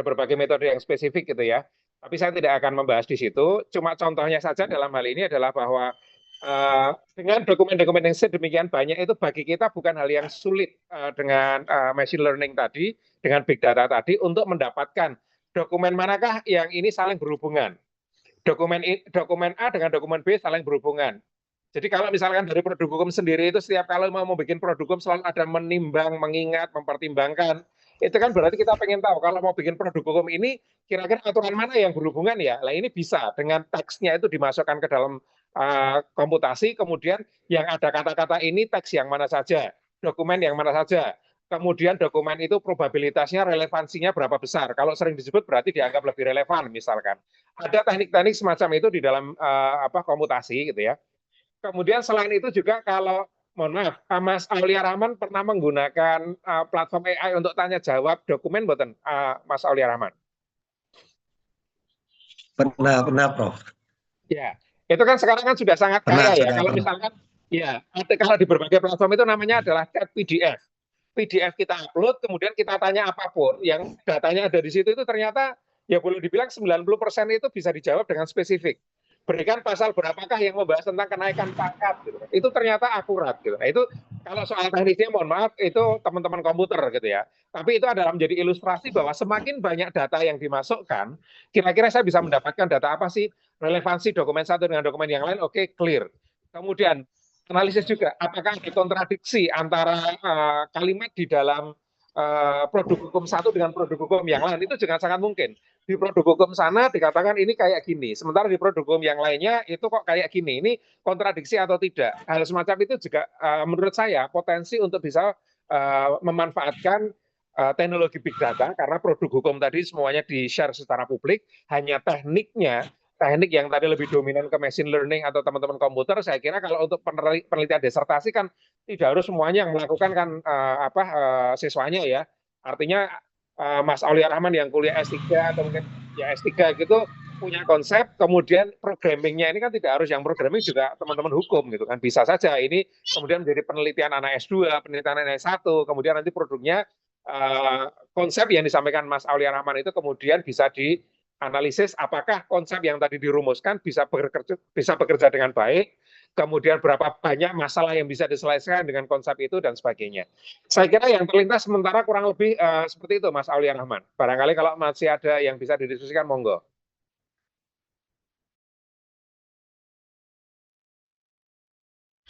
berbagai metode yang spesifik gitu ya. Tapi saya tidak akan membahas di situ. Cuma contohnya saja dalam hal ini adalah bahwa dengan dokumen-dokumen yang sedemikian banyak itu bagi kita bukan hal yang sulit dengan machine learning tadi, dengan big data tadi untuk mendapatkan dokumen manakah yang ini saling berhubungan. Dokumen A dengan dokumen B saling berhubungan. Jadi kalau misalkan dari produk hukum sendiri itu setiap kali mau bikin produk hukum selalu ada menimbang, mengingat, mempertimbangkan. Itu kan berarti kita pengen tahu kalau mau bikin produk hukum ini kira-kira aturan mana yang berhubungan ya. Nah ini bisa dengan teksnya itu dimasukkan ke dalam komputasi, kemudian yang ada kata-kata ini teks yang mana saja, dokumen yang mana saja. Kemudian dokumen itu probabilitasnya, relevansinya berapa besar. Kalau sering disebut berarti dianggap lebih relevan misalkan. Ada teknik-teknik semacam itu di dalam komputasi gitu ya. Kemudian selain itu juga kalau mohon maaf, Mas Aulia Rahman pernah menggunakan platform AI untuk tanya jawab dokumen buatan Mas Aulia Rahman? Pernah, Prof. Ya, itu kan sekarang kan sudah sangat kaya ya. Kalau misalkan, ya, kalau di berbagai platform itu namanya adalah chat PDF. PDF kita upload, kemudian kita tanya apapun, yang datanya ada di situ itu ternyata ya boleh dibilang 90% itu bisa dijawab dengan spesifik. Berikan pasal berapakah yang membahas tentang kenaikan pangkat, gitu. Itu ternyata akurat. Gitu. Nah, itu kalau soal teknisnya mohon maaf, itu teman-teman komputer gitu ya. Tapi itu adalah menjadi ilustrasi bahwa semakin banyak data yang dimasukkan, kira-kira saya bisa mendapatkan data apa sih, relevansi dokumen satu dengan dokumen yang lain, oke, clear. Kemudian analisis juga, apakah ada kontradiksi antara kalimat di dalam produk hukum satu dengan produk hukum yang lain, itu juga sangat mungkin. Di produk hukum sana dikatakan ini kayak gini, sementara di produk hukum yang lainnya itu kok kayak gini, ini kontradiksi atau tidak. Hal semacam itu juga menurut saya potensi untuk bisa memanfaatkan teknologi big data, karena produk hukum tadi semuanya di-share secara publik, hanya teknik yang tadi lebih dominan ke machine learning atau teman-teman komputer, saya kira kalau untuk penelitian disertasi kan tidak harus semuanya yang melakukan kan siswanya ya. Artinya Mas Aulia Rahman yang kuliah S3 atau mungkin ya S3 gitu punya konsep, kemudian programmingnya ini kan tidak harus yang programming juga teman-teman hukum gitu kan, bisa saja ini kemudian menjadi penelitian anak S2, penelitian anak S1, kemudian nanti produknya konsep yang disampaikan Mas Aulia Rahman itu kemudian bisa dianalisis apakah konsep yang tadi dirumuskan bisa bekerja dengan baik, kemudian berapa banyak masalah yang bisa diselesaikan dengan konsep itu dan sebagainya. Saya kira yang terlintas sementara kurang lebih seperti itu Mas Aulia Rahman. Barangkali kalau masih ada yang bisa didiskusikan monggo.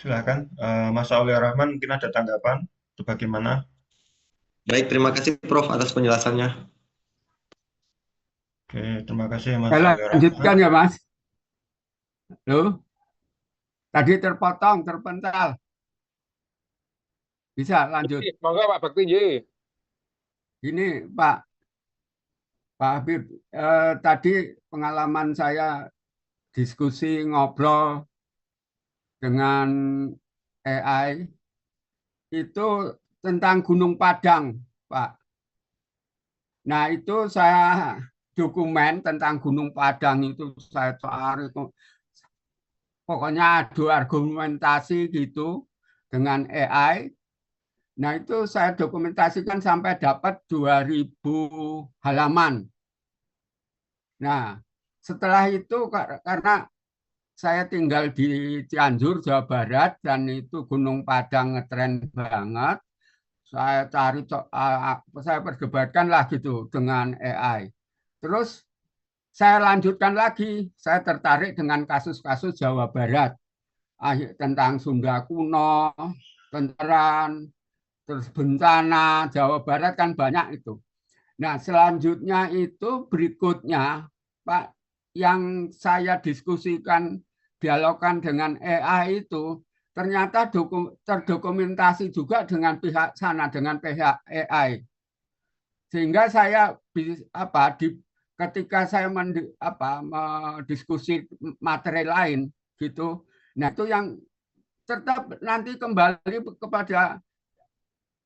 Silakan, Mas Aulia Rahman mungkin ada tanggapan atau bagaimana? Baik, terima kasih Prof atas penjelasannya. Oke, terima kasih Mas Saya Aulia Rahman. lanjutkan ya Mas. Loh, tadi terpotong, terpental. Bisa lanjut. Monggo Pak Bakti. Ini Pak Habib, tadi pengalaman saya diskusi ngobrol dengan AI itu tentang Gunung Padang, Pak. Nah, itu saya dokumen tentang Gunung Padang itu saya cari, pokoknya adu argumentasi gitu dengan AI. Nah, itu saya dokumentasikan sampai dapat 2000 halaman. Nah, setelah itu karena saya tinggal di Cianjur, Jawa Barat, dan itu Gunung Padang ngetren banget. Saya cari, saya perdebatkan lah gitu dengan AI. Terus saya lanjutkan lagi, saya tertarik dengan kasus-kasus Jawa Barat tentang Sunda kuno, tenteran, terus bencana Jawa Barat kan banyak itu. Nah, selanjutnya itu berikutnya, Pak, yang saya diskusikan, dialogkan dengan AI itu, ternyata terdokumentasi juga dengan pihak sana, dengan pihak AI. Sehingga saya ketika saya mendiskusi materi lain gitu, nah itu yang tetap nanti kembali kepada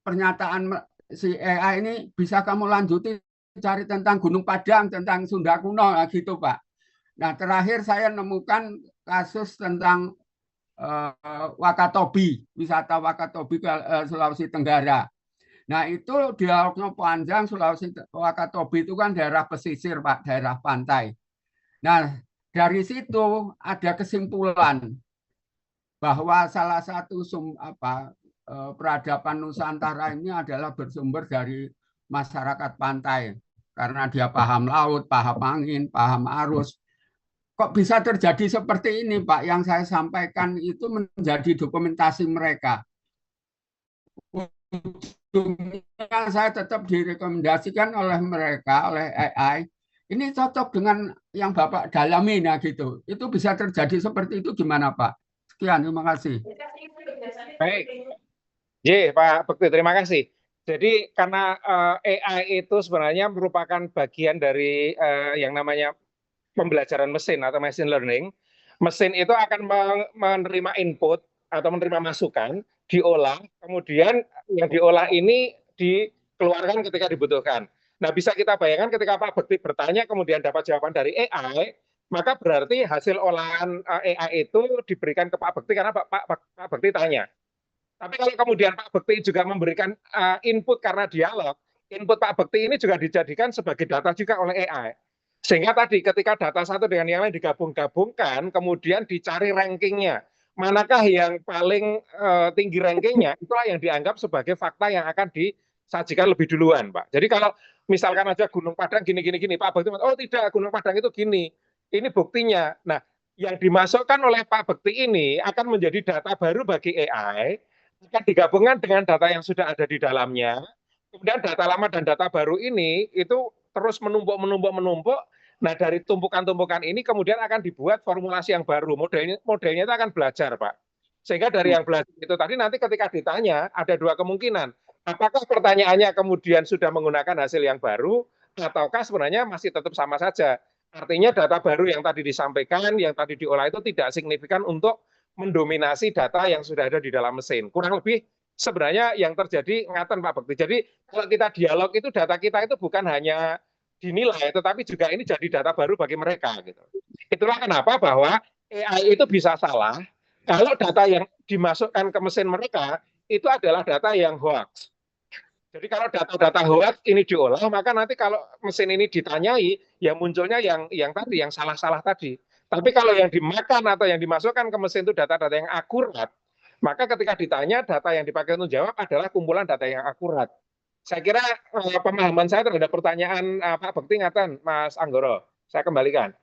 pernyataan si AI ini, bisa kamu lanjuti cari tentang Gunung Padang, tentang Sunda kuno gitu Pak. Nah terakhir saya nemukan kasus tentang Wakatobi, wisata Wakatobi ke Sulawesi Tenggara. Nah itu dialognya panjang. Sulawesi Wakatobi itu kan daerah pesisir Pak, daerah pantai. Nah dari situ ada kesimpulan bahwa salah satu peradaban Nusantara ini adalah bersumber dari masyarakat pantai karena dia paham laut, paham angin, paham arus. Kok bisa terjadi seperti ini, Pak? Yang saya sampaikan itu menjadi dokumentasi mereka. Ujungnya saya tetap direkomendasikan oleh mereka, oleh AI. Ini cocok dengan yang Bapak dalami, nah gitu. Itu bisa terjadi seperti itu gimana, Pak? Sekian, terima kasih. Baik. Pak Bekti, terima kasih. Jadi karena AI itu sebenarnya merupakan bagian dari yang namanya pembelajaran mesin atau machine learning. Mesin itu akan menerima input atau menerima masukan, diolah, kemudian yang diolah ini dikeluarkan ketika dibutuhkan. Nah, bisa kita bayangkan ketika Pak Bekti bertanya kemudian dapat jawaban dari AI, maka berarti hasil olahan AI itu diberikan ke Pak Bekti karena Pak Bekti tanya. Tapi kalau kemudian Pak Bekti juga memberikan input karena dialog, input Pak Bekti ini juga dijadikan sebagai data juga oleh AI. Sehingga tadi ketika data satu dengan yang lain digabung-gabungkan, kemudian dicari rankingnya. Manakah yang paling tinggi rankingnya, itulah yang dianggap sebagai fakta yang akan disajikan lebih duluan, Pak. Jadi kalau misalkan aja Gunung Padang gini, Pak Bekti, oh tidak, Gunung Padang itu gini. Ini buktinya. Nah, yang dimasukkan oleh Pak Bekti ini akan menjadi data baru bagi AI, akan digabungkan dengan data yang sudah ada di dalamnya. Kemudian data lama dan data baru ini itu terus menumpuk. Nah, dari tumpukan-tumpukan ini kemudian akan dibuat formulasi yang baru. Modelnya itu akan belajar, Pak. Sehingga dari yang belajar itu tadi nanti ketika ditanya ada dua kemungkinan. Apakah pertanyaannya kemudian sudah menggunakan hasil yang baru ataukah sebenarnya masih tetap sama saja. Artinya data baru yang tadi disampaikan, yang tadi diolah itu tidak signifikan untuk mendominasi data yang sudah ada di dalam mesin. Kurang lebih sebenarnya yang terjadi ngaten Pak Bekti. Jadi kalau kita dialog itu data kita itu bukan hanya dinilai, tetapi juga ini jadi data baru bagi mereka. Gitu. Itulah kenapa bahwa AI itu bisa salah kalau data yang dimasukkan ke mesin mereka itu adalah data yang hoax. Jadi kalau data-data hoax ini diolah, maka nanti kalau mesin ini ditanyai, ya munculnya yang tadi, yang salah-salah tadi. Tapi kalau yang dimakan atau yang dimasukkan ke mesin itu data-data yang akurat, maka ketika ditanya, data yang dipakai untuk jawab adalah kumpulan data yang akurat. Saya kira pemahaman saya terhadap pertanyaan Pak Bekti ngaten, Mas Anggoro. Saya kembalikan.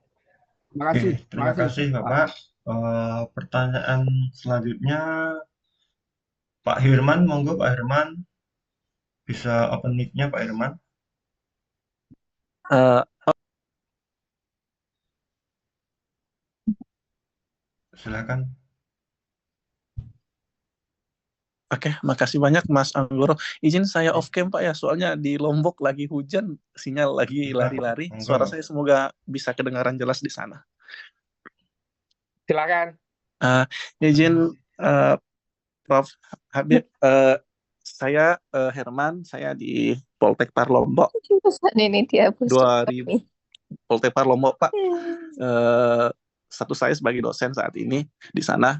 Terima kasih Bapak. Pertanyaan selanjutnya Pak Hirman, monggo Pak Hirman. Bisa open mic-nya Pak Hirman. Silakan. Oke, makasih banyak Mas Anggoro. Izin saya off cam Pak ya, soalnya di Lombok lagi hujan, sinyal lagi lari-lari. Suara saya semoga bisa kedengaran jelas di sana. Silakan. Izin Prof. Habib, saya Herman, saya di Poltek Par Lombok. Ini dia 2000 Poltek Par Lombok Pak. Status saya sebagai dosen saat ini di sana.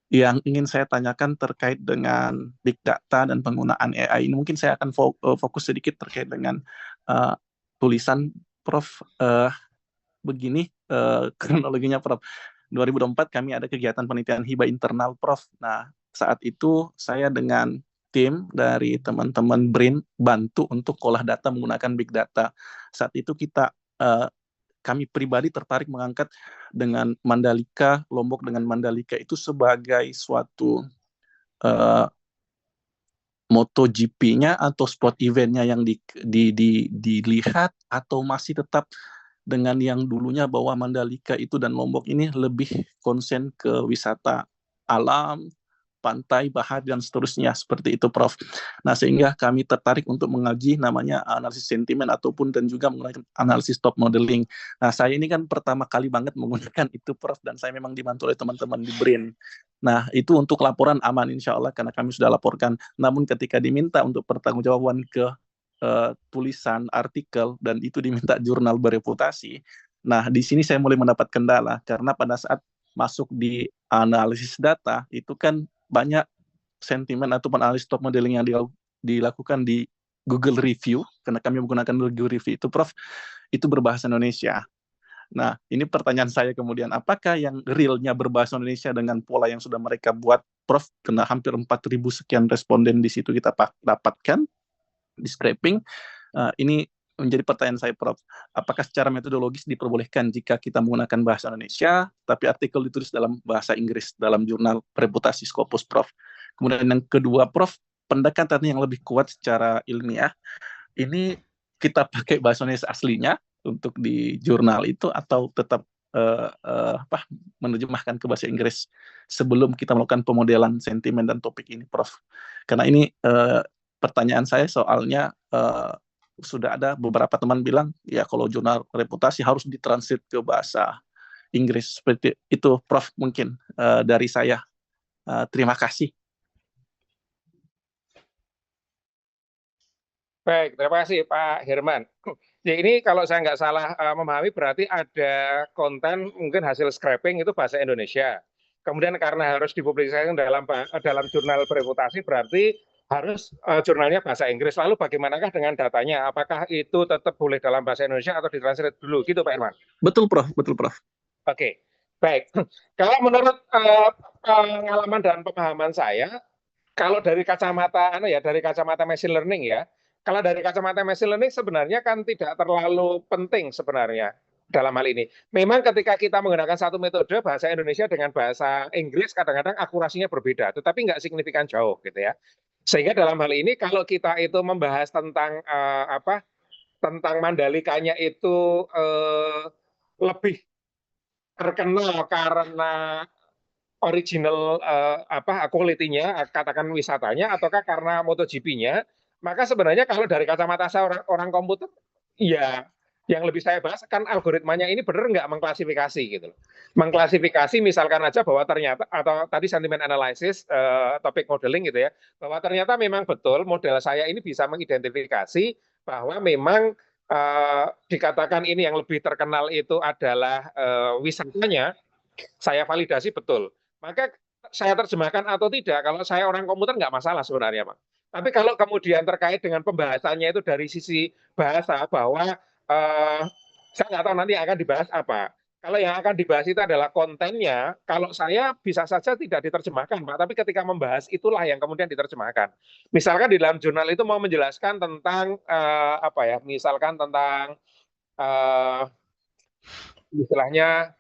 Yang ingin saya tanyakan terkait dengan big data dan penggunaan AI ini, mungkin saya akan fokus sedikit terkait dengan tulisan Prof. Begini kronologinya Prof. 2024 kami ada kegiatan penelitian hibah internal Prof. Nah, saat itu saya dengan tim dari teman-teman BRIN bantu untuk olah data menggunakan big data. Saat itu kami pribadi tertarik mengangkat dengan Mandalika, Lombok dengan Mandalika itu sebagai suatu MotoGP-nya atau sport event-nya yang dilihat, atau masih tetap dengan yang dulunya bahwa Mandalika itu dan Lombok ini lebih konsen ke wisata alam, pantai, bahar, dan seterusnya, seperti itu Prof. Nah, sehingga kami tertarik untuk mengaji namanya analisis sentimen ataupun dan juga menggunakan analisis top modeling. Nah, saya ini kan pertama kali banget menggunakan itu Prof, dan saya memang dibantu oleh teman-teman di BRIN. Nah, itu untuk laporan aman insya Allah karena kami sudah laporkan. Namun ketika diminta untuk pertanggungjawaban ke tulisan artikel dan itu diminta jurnal bereputasi, nah di sini saya mulai mendapat kendala karena pada saat masuk di analisis data itu kan banyak sentimen atau analisis top modeling yang dilakukan di Google Review, karena kami menggunakan Google Review itu Prof, itu berbahasa Indonesia. Nah, ini pertanyaan saya kemudian, apakah yang realnya berbahasa Indonesia dengan pola yang sudah mereka buat, Prof, kena hampir 4.000 sekian responden di situ kita dapatkan di scraping. Ini menjadi pertanyaan saya, Prof. Apakah secara metodologis diperbolehkan jika kita menggunakan bahasa Indonesia, tapi artikel ditulis dalam bahasa Inggris dalam jurnal reputasi Scopus, Prof? Kemudian yang kedua, Prof, pendekatan yang lebih kuat secara ilmiah, ini kita pakai bahasa Indonesia aslinya untuk di jurnal itu atau tetap menerjemahkan ke bahasa Inggris sebelum kita melakukan pemodelan sentimen dan topik ini, Prof? Karena ini pertanyaan saya soalnya sudah ada beberapa teman bilang ya kalau jurnal reputasi harus ditranslate ke bahasa Inggris seperti itu, Prof. Mungkin dari saya terima kasih. Baik, terima kasih Pak Herman. Ya, ini kalau saya nggak salah memahami berarti ada konten mungkin hasil scraping itu bahasa Indonesia. Kemudian karena harus dipublikasikan dalam jurnal bereputasi berarti harus jurnalnya bahasa Inggris. Lalu bagaimanakah dengan datanya? Apakah itu tetap boleh dalam bahasa Indonesia atau ditranslate dulu? Gitu Pak Herman? Betul, Prof. Betul, Prof. Oke, baik. Kalau menurut pengalaman dan pemahaman saya, kalau dari kacamata machine learning ya, kalau dari kacamata machine learning sebenarnya kan tidak terlalu penting sebenarnya dalam hal ini. Memang ketika kita menggunakan satu metode bahasa Indonesia dengan bahasa Inggris kadang-kadang akurasinya berbeda, tetapi nggak signifikan jauh gitu ya. Sehingga dalam hal ini kalau kita itu membahas tentang tentang Mandalikanya itu lebih terkenal karena original quality-nya, katakan wisatanya, ataukah karena MotoGP-nya, maka sebenarnya kalau dari kacamata saya orang komputer, ya yang lebih saya bahas kan algoritmanya ini benar nggak mengklasifikasi gitu loh. Mengklasifikasi misalkan aja bahwa ternyata, atau tadi sentiment analysis, topik modeling gitu ya, bahwa ternyata memang betul model saya ini bisa mengidentifikasi bahwa memang dikatakan ini yang lebih terkenal itu adalah wisatanya, saya validasi betul. Maka saya terjemahkan atau tidak, kalau saya orang komputer nggak masalah sebenarnya, Pak. Tapi kalau kemudian terkait dengan pembahasannya itu dari sisi bahasa, bahwa saya nggak tahu nanti akan dibahas apa. Kalau yang akan dibahas itu adalah kontennya, kalau saya bisa saja tidak diterjemahkan, Pak. Tapi ketika membahas itulah yang kemudian diterjemahkan. Misalkan di dalam jurnal itu mau menjelaskan tentang misalkan tentang istilahnya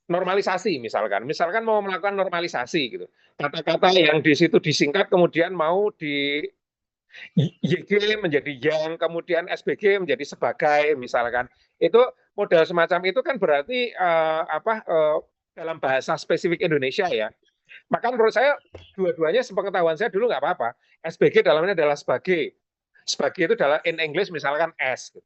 normalisasi misalkan mau melakukan normalisasi gitu, kata-kata yang di situ disingkat kemudian mau di YG menjadi yang, kemudian SBG menjadi sebagai misalkan, itu model semacam itu kan berarti dalam bahasa spesifik Indonesia ya. Maka menurut saya dua-duanya sepengetahuan saya dulu nggak apa-apa. SBG dalamnya adalah sebagai itu adalah in English misalkan S gitu.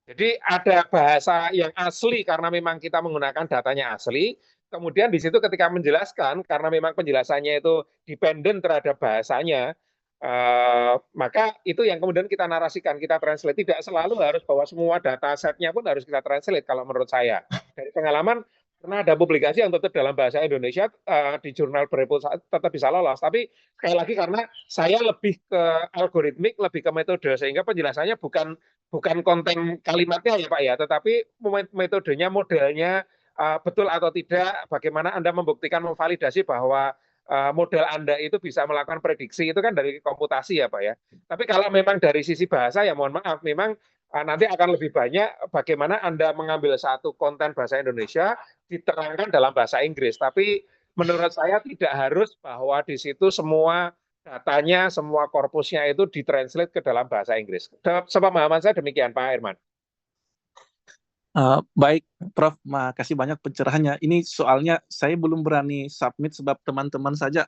Jadi ada bahasa yang asli karena memang kita menggunakan datanya asli. Kemudian di situ ketika menjelaskan, karena memang penjelasannya itu dependen terhadap bahasanya, maka itu yang kemudian kita narasikan, kita translate. Tidak selalu harus bahwa semua data setnya pun harus kita translate kalau menurut saya. Dari pengalaman, pernah ada publikasi yang tetap dalam bahasa Indonesia di jurnal bereputasi tetap bisa lolos. Tapi sekali lagi karena saya lebih ke algoritmik, lebih ke metode, sehingga penjelasannya bukan konten kalimatnya ya Pak ya, tetapi metodenya, modelnya betul atau tidak, bagaimana Anda membuktikan, memvalidasi bahwa model Anda itu bisa melakukan prediksi, itu kan dari komputasi ya Pak ya. Tapi kalau memang dari sisi bahasa ya mohon maaf, memang nanti akan lebih banyak bagaimana Anda mengambil satu konten bahasa Indonesia diterangkan dalam bahasa Inggris. Tapi menurut saya tidak harus bahwa di situ semua datanya, semua korpusnya itu ditranslate ke dalam bahasa Inggris. Sepemahaman saya demikian, Pak Herman. Baik, Prof. Makasih banyak pencerahannya. Ini soalnya saya belum berani submit sebab teman-teman saja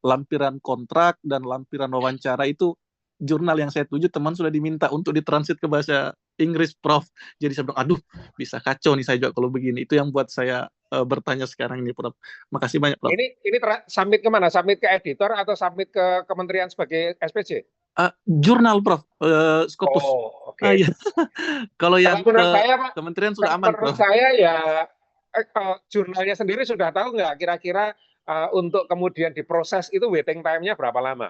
lampiran kontrak dan lampiran wawancara itu jurnal yang saya tuju teman sudah diminta untuk ditranslate ke bahasa Inggris, Prof. Jadi saya bilang, aduh, bisa kacau nih saya juga kalau begini. Itu yang buat saya bertanya sekarang ini, Prof. Makasih banyak, Prof. Ini submit kemana? Submit ke editor atau submit ke kementerian sebagai SPC? Jurnal, Prof. Scopus. Oh, oke. Okay. Iya. Kalau yang saya, Pak, kementerian sudah aman, Prof. Menurut saya ya jurnalnya sendiri sudah tahu nggak kira-kira untuk kemudian diproses itu waiting time-nya berapa lama?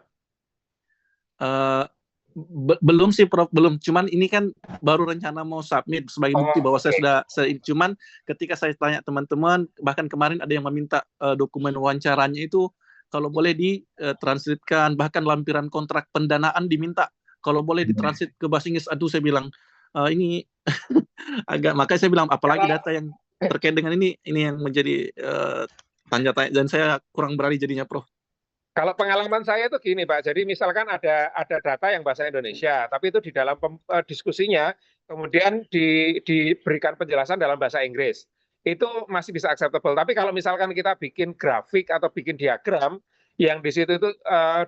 Belum sih Prof, belum. Cuman ini kan baru rencana mau submit sebagai bukti bahwa saya sudah cuman ketika saya tanya teman-teman, bahkan kemarin ada yang meminta dokumen wawancaranya itu kalau boleh ditranslitkan, bahkan lampiran kontrak pendanaan diminta kalau boleh ditranslate ke bahasa Inggris. Aduh, saya bilang ini agak, makanya saya bilang apalagi data yang terkait dengan ini yang menjadi tanya-tanya, dan saya kurang berani jadinya Prof. Kalau pengalaman saya itu gini Pak, jadi misalkan ada data yang bahasa Indonesia, tapi itu di dalam diskusinya kemudian diberikan penjelasan dalam bahasa Inggris, itu masih bisa acceptable. Tapi kalau misalkan kita bikin grafik atau bikin diagram yang di situ itu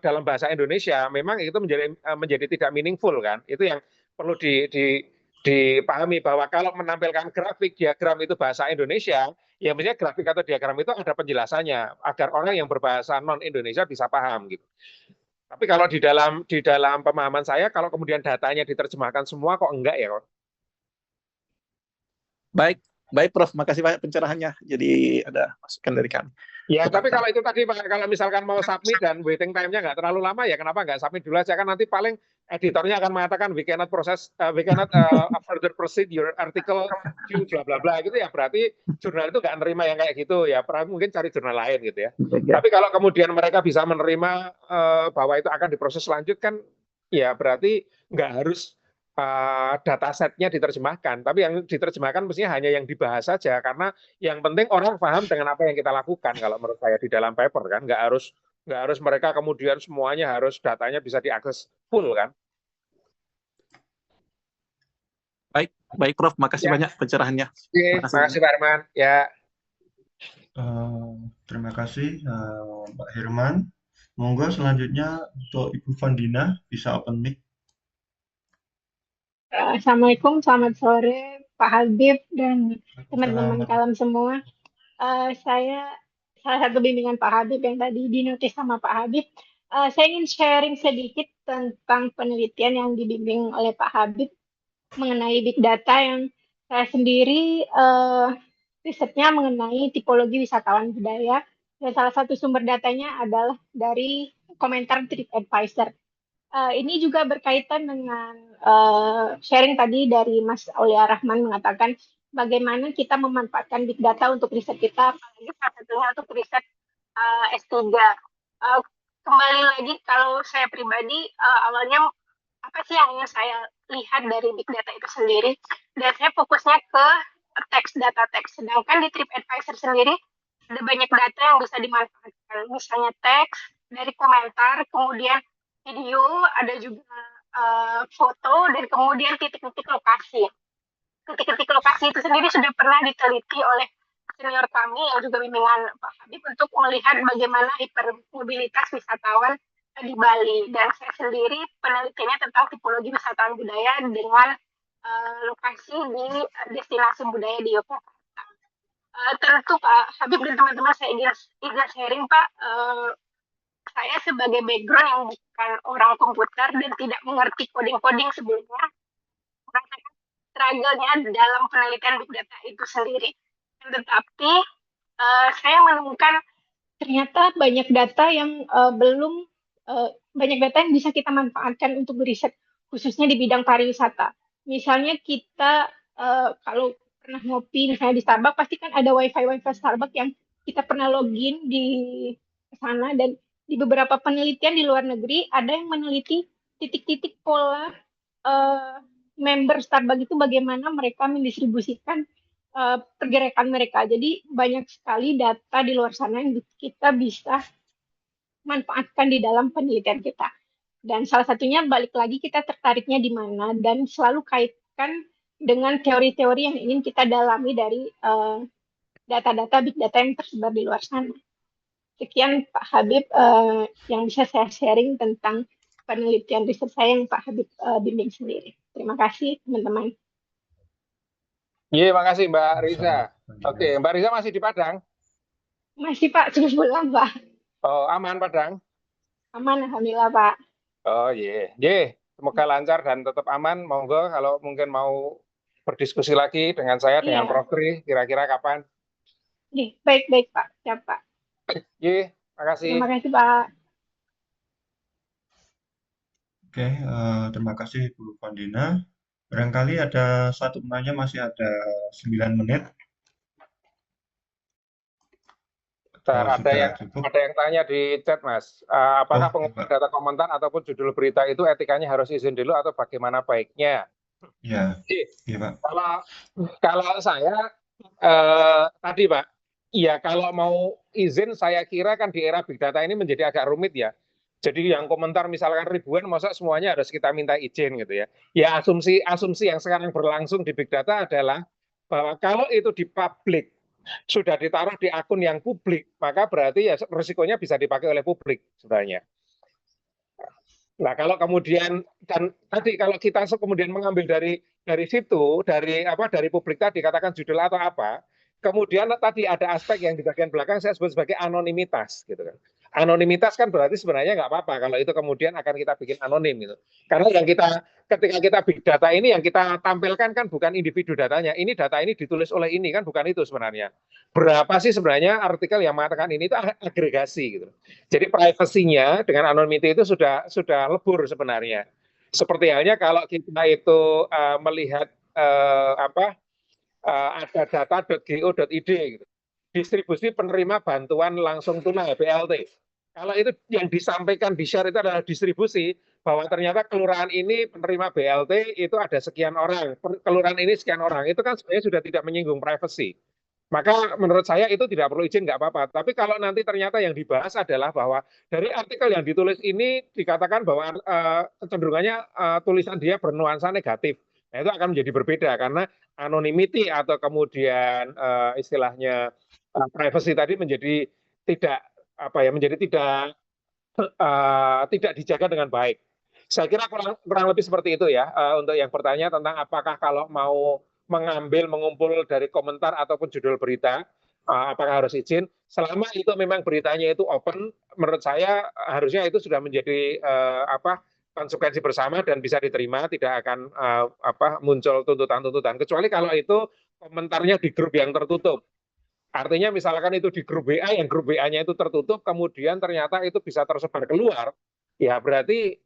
dalam bahasa Indonesia, memang itu menjadi tidak meaningful kan? Itu yang perlu dipahami, bahwa kalau menampilkan grafik diagram itu bahasa Indonesia, ya misalnya grafik atau diagram itu ada penjelasannya agar orang yang berbahasa non Indonesia bisa paham gitu. Tapi kalau di dalam pemahaman saya, kalau kemudian datanya diterjemahkan semua kok enggak ya kok. Baik Prof, makasih banyak pencerahannya. Jadi ada masukan dari kami. Ya, tapi kalau itu tadi Pak, kalau misalkan mau submit dan waiting time-nya nggak terlalu lama, ya kenapa nggak submit dulu aja, kan nanti paling editornya akan mengatakan we cannot further proceed your article due bla bla bla gitu ya, berarti jurnal itu nggak menerima yang kayak gitu ya, mungkin cari jurnal lain gitu ya. Tapi kalau kemudian mereka bisa menerima bahwa itu akan diproses lanjut kan, ya berarti nggak harus datasetnya diterjemahkan, tapi yang diterjemahkan mestinya hanya yang dibahas saja, karena yang penting orang paham dengan apa yang kita lakukan. Kalau menurut saya di dalam paper kan nggak harus mereka kemudian semuanya harus datanya bisa diakses full kan. Baik Prof, makasih banyak pencerahannya. Terima kasih Pak Herman. Ya. Terima kasih Pak Herman. Monggo selanjutnya untuk Ibu Vandina, bisa open mic. Assalamualaikum, selamat sore Pak Habib dan teman-teman Kalam semua. Saya salah satu bimbingan Pak Habib yang tadi dinotis sama Pak Habib. Saya ingin sharing sedikit tentang penelitian yang dibimbing oleh Pak Habib mengenai big data yang saya sendiri risetnya mengenai tipologi wisatawan budaya, dan salah satu sumber datanya adalah dari komentar TripAdvisor. Ini juga berkaitan dengan sharing tadi dari Mas Aulia Rahman mengatakan bagaimana kita memanfaatkan big data untuk riset kita, apalagi salah satunya untuk riset S3. Kembali lagi, kalau saya pribadi awalnya apa sih yang ingin saya lihat dari big data itu sendiri, dan saya fokusnya ke teks, data teks. Sedangkan di TripAdvisor sendiri ada banyak data yang bisa dimanfaatkan, misalnya teks dari komentar, kemudian video, ada juga foto, dan kemudian titik-titik lokasi. Titik-titik lokasi itu sendiri sudah pernah diteliti oleh senior kami yang juga bimbingan Pak Habib untuk melihat bagaimana hipermobilitas wisatawan di Bali. Dan saya sendiri penelitiannya tentang tipologi wisatawan budaya dengan lokasi di destinasi budaya di Yogyakarta. Tentu Pak Habib dan teman-teman, saya ingin sharing Pak, saya sebagai background yang bukan orang komputer dan tidak mengerti coding-coding sebelumnya, merasakan struggle-nya dalam penelitian big data itu sendiri. Tetapi saya menemukan ternyata banyak data yang banyak data yang bisa kita manfaatkan untuk beriset, khususnya di bidang pariwisata. Misalnya kita kalau pernah ngopi misalnya di Starbucks, pasti kan ada wifi Starbucks yang kita pernah login di sana, dan di beberapa penelitian di luar negeri ada yang meneliti titik-titik pola member Starbucks itu bagaimana mereka mendistribusikan pergerakan mereka. Jadi banyak sekali data di luar sana yang kita bisa manfaatkan di dalam penelitian kita. Dan salah satunya balik lagi kita tertariknya di mana, dan selalu kaitkan dengan teori-teori yang ingin kita dalami dari data-data big data yang tersebar di luar sana. Sekian Pak Habib yang bisa saya sharing tentang penelitian riset saya yang Pak Habib bimbing sendiri. Terima kasih teman-teman. Iya, makasih Mbak Riza. Oke, Mbak Riza masih di Padang? Masih Pak, sudah pulang Pak. Oh, aman Padang? Aman, alhamdulillah Pak. Oh iya, semoga lancar dan tetap aman. Monggo kalau mungkin mau berdiskusi lagi dengan saya, dengan Prof Tri, kira-kira kapan? Baik Pak, siap Pak. Terima kasih. Terima kasih Pak. Oke, terima kasih Bu Vandina. Barangkali ada satu penanya, masih ada 9 menit. Bentar, Atau sudah cukup? ada yang tanya di chat, Mas. Apakah pengumpulan data komentar ataupun judul berita itu etikanya harus izin dulu atau bagaimana baiknya? Ya, iya Pak. Kalau saya tadi Pak, ya kalau mau izin saya kira kan di era big data ini menjadi agak rumit ya. Jadi yang komentar misalkan ribuan, masa semuanya harus kita minta izin gitu ya. Ya asumsi yang sekarang berlangsung di big data adalah bahwa kalau itu di publik, sudah ditaruh di akun yang publik, maka berarti ya risikonya bisa dipakai oleh publik sebenarnya. Nah, kalau kemudian dan tadi kalau kita kemudian mengambil dari situ, dari publik tadi katakan judul atau apa, kemudian tadi ada aspek yang di bagian belakang saya sebut sebagai anonimitas gitu kan. Anonimitas kan berarti sebenarnya nggak apa-apa kalau itu kemudian akan kita bikin anonim gitu. Karena ketika kita big data ini yang kita tampilkan kan bukan individu datanya, ini data ini ditulis oleh ini kan bukan itu sebenarnya. Berapa sih sebenarnya artikel yang mengatakan ini itu agregasi gitu. Jadi privasinya dengan anonymity itu sudah lebur sebenarnya. Seperti halnya kalau kita itu melihat ada data.go.id gitu. Distribusi penerima bantuan langsung tunai BLT. Kalau itu yang disampaikan di share itu adalah distribusi bahwa ternyata kelurahan ini penerima BLT itu ada sekian orang, kelurahan ini sekian orang, itu kan sebenarnya sudah tidak menyinggung privasi. Maka menurut saya itu tidak perlu izin, nggak apa-apa. Tapi kalau nanti ternyata yang dibahas adalah bahwa dari artikel yang ditulis ini dikatakan bahwa kecenderungannya tulisan dia bernuansa negatif. Nah, itu akan menjadi berbeda karena anonymity atau kemudian istilahnya privacy tadi menjadi tidak dijaga dengan baik. Saya kira kurang lebih seperti itu ya untuk yang bertanya tentang apakah kalau mau mengumpul dari komentar ataupun judul berita apakah harus izin. Selama itu memang beritanya itu open, menurut saya harusnya itu sudah menjadi konsekuensi bersama dan bisa diterima, tidak akan muncul tuntutan-tuntutan. Kecuali kalau itu komentarnya di grup yang tertutup. Artinya misalkan itu di grup WA, yang grup WA-nya itu tertutup, kemudian ternyata itu bisa tersebar keluar, ya berarti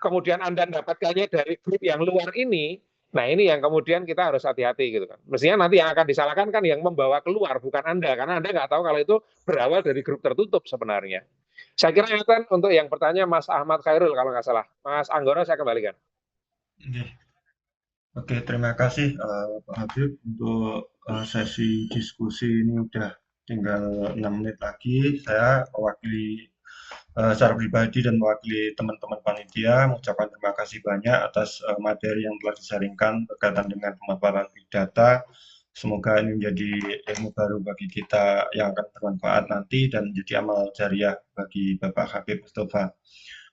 kemudian Anda mendapatkannya dari grup yang luar ini, nah ini yang kemudian kita harus hati-hati gitu kan. Mestinya nanti yang akan disalahkan kan yang membawa keluar, bukan Anda, karena Anda nggak tahu kalau itu berawal dari grup tertutup sebenarnya. Saya kira itu untuk yang bertanya Mas Ahmad Khairul kalau nggak salah. Mas Anggoro saya kembalikan. Oke, terima kasih Pak Habib untuk sesi diskusi ini udah tinggal 6 menit lagi. Saya mewakili secara pribadi dan mewakili teman-teman panitia mengucapkan terima kasih banyak atas materi yang telah disaringkan berkaitan dengan pemaparan big data. Semoga ini menjadi ilmu baru bagi kita yang akan bermanfaat nanti dan menjadi amal jariah bagi Bapak Habib Mustafa.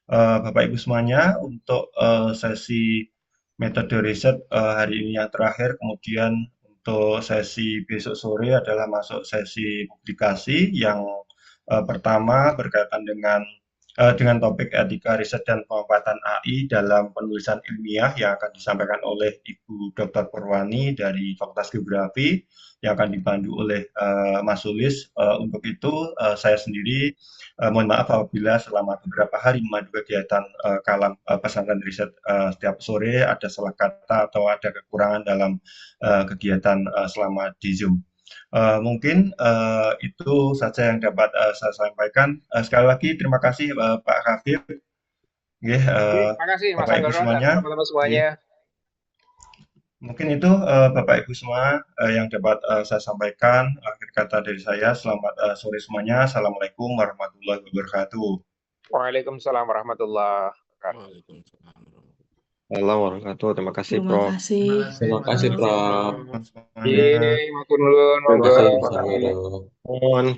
Bapak Ibu semuanya, untuk sesi metode riset hari ini yang terakhir, kemudian untuk sesi besok sore adalah masuk sesi publikasi yang pertama berkaitan dengan topik etika riset dan pemanfaatan AI dalam penulisan ilmiah yang akan disampaikan oleh Ibu Dr. Purwani dari Fakultas Geografi yang akan dipandu oleh Mas Sulis. Untuk itu saya sendiri mohon maaf apabila selama beberapa hari memandu kegiatan kalam pesantren riset setiap sore ada salah kata atau ada kekurangan dalam kegiatan selama di Zoom. Mungkin itu saja yang dapat saya sampaikan. Sekali lagi terima kasih Pak Habib. Terima kasih Mas Anggoro dan teman-teman semuanya. Mungkin itu Bapak Ibu semua yang dapat saya sampaikan. Akhir kata dari saya, selamat sore semuanya. Assalamualaikum warahmatullahi wabarakatuh. Waalaikumsalam warahmatullahi wabarakatuh. Assalamualaikum warahmatullahi wabarakatuh. Terima kasih, Terima Prof. kasih. Terima kasih, Prof. Matur nuwun, monggo. Terima kasih, Prof.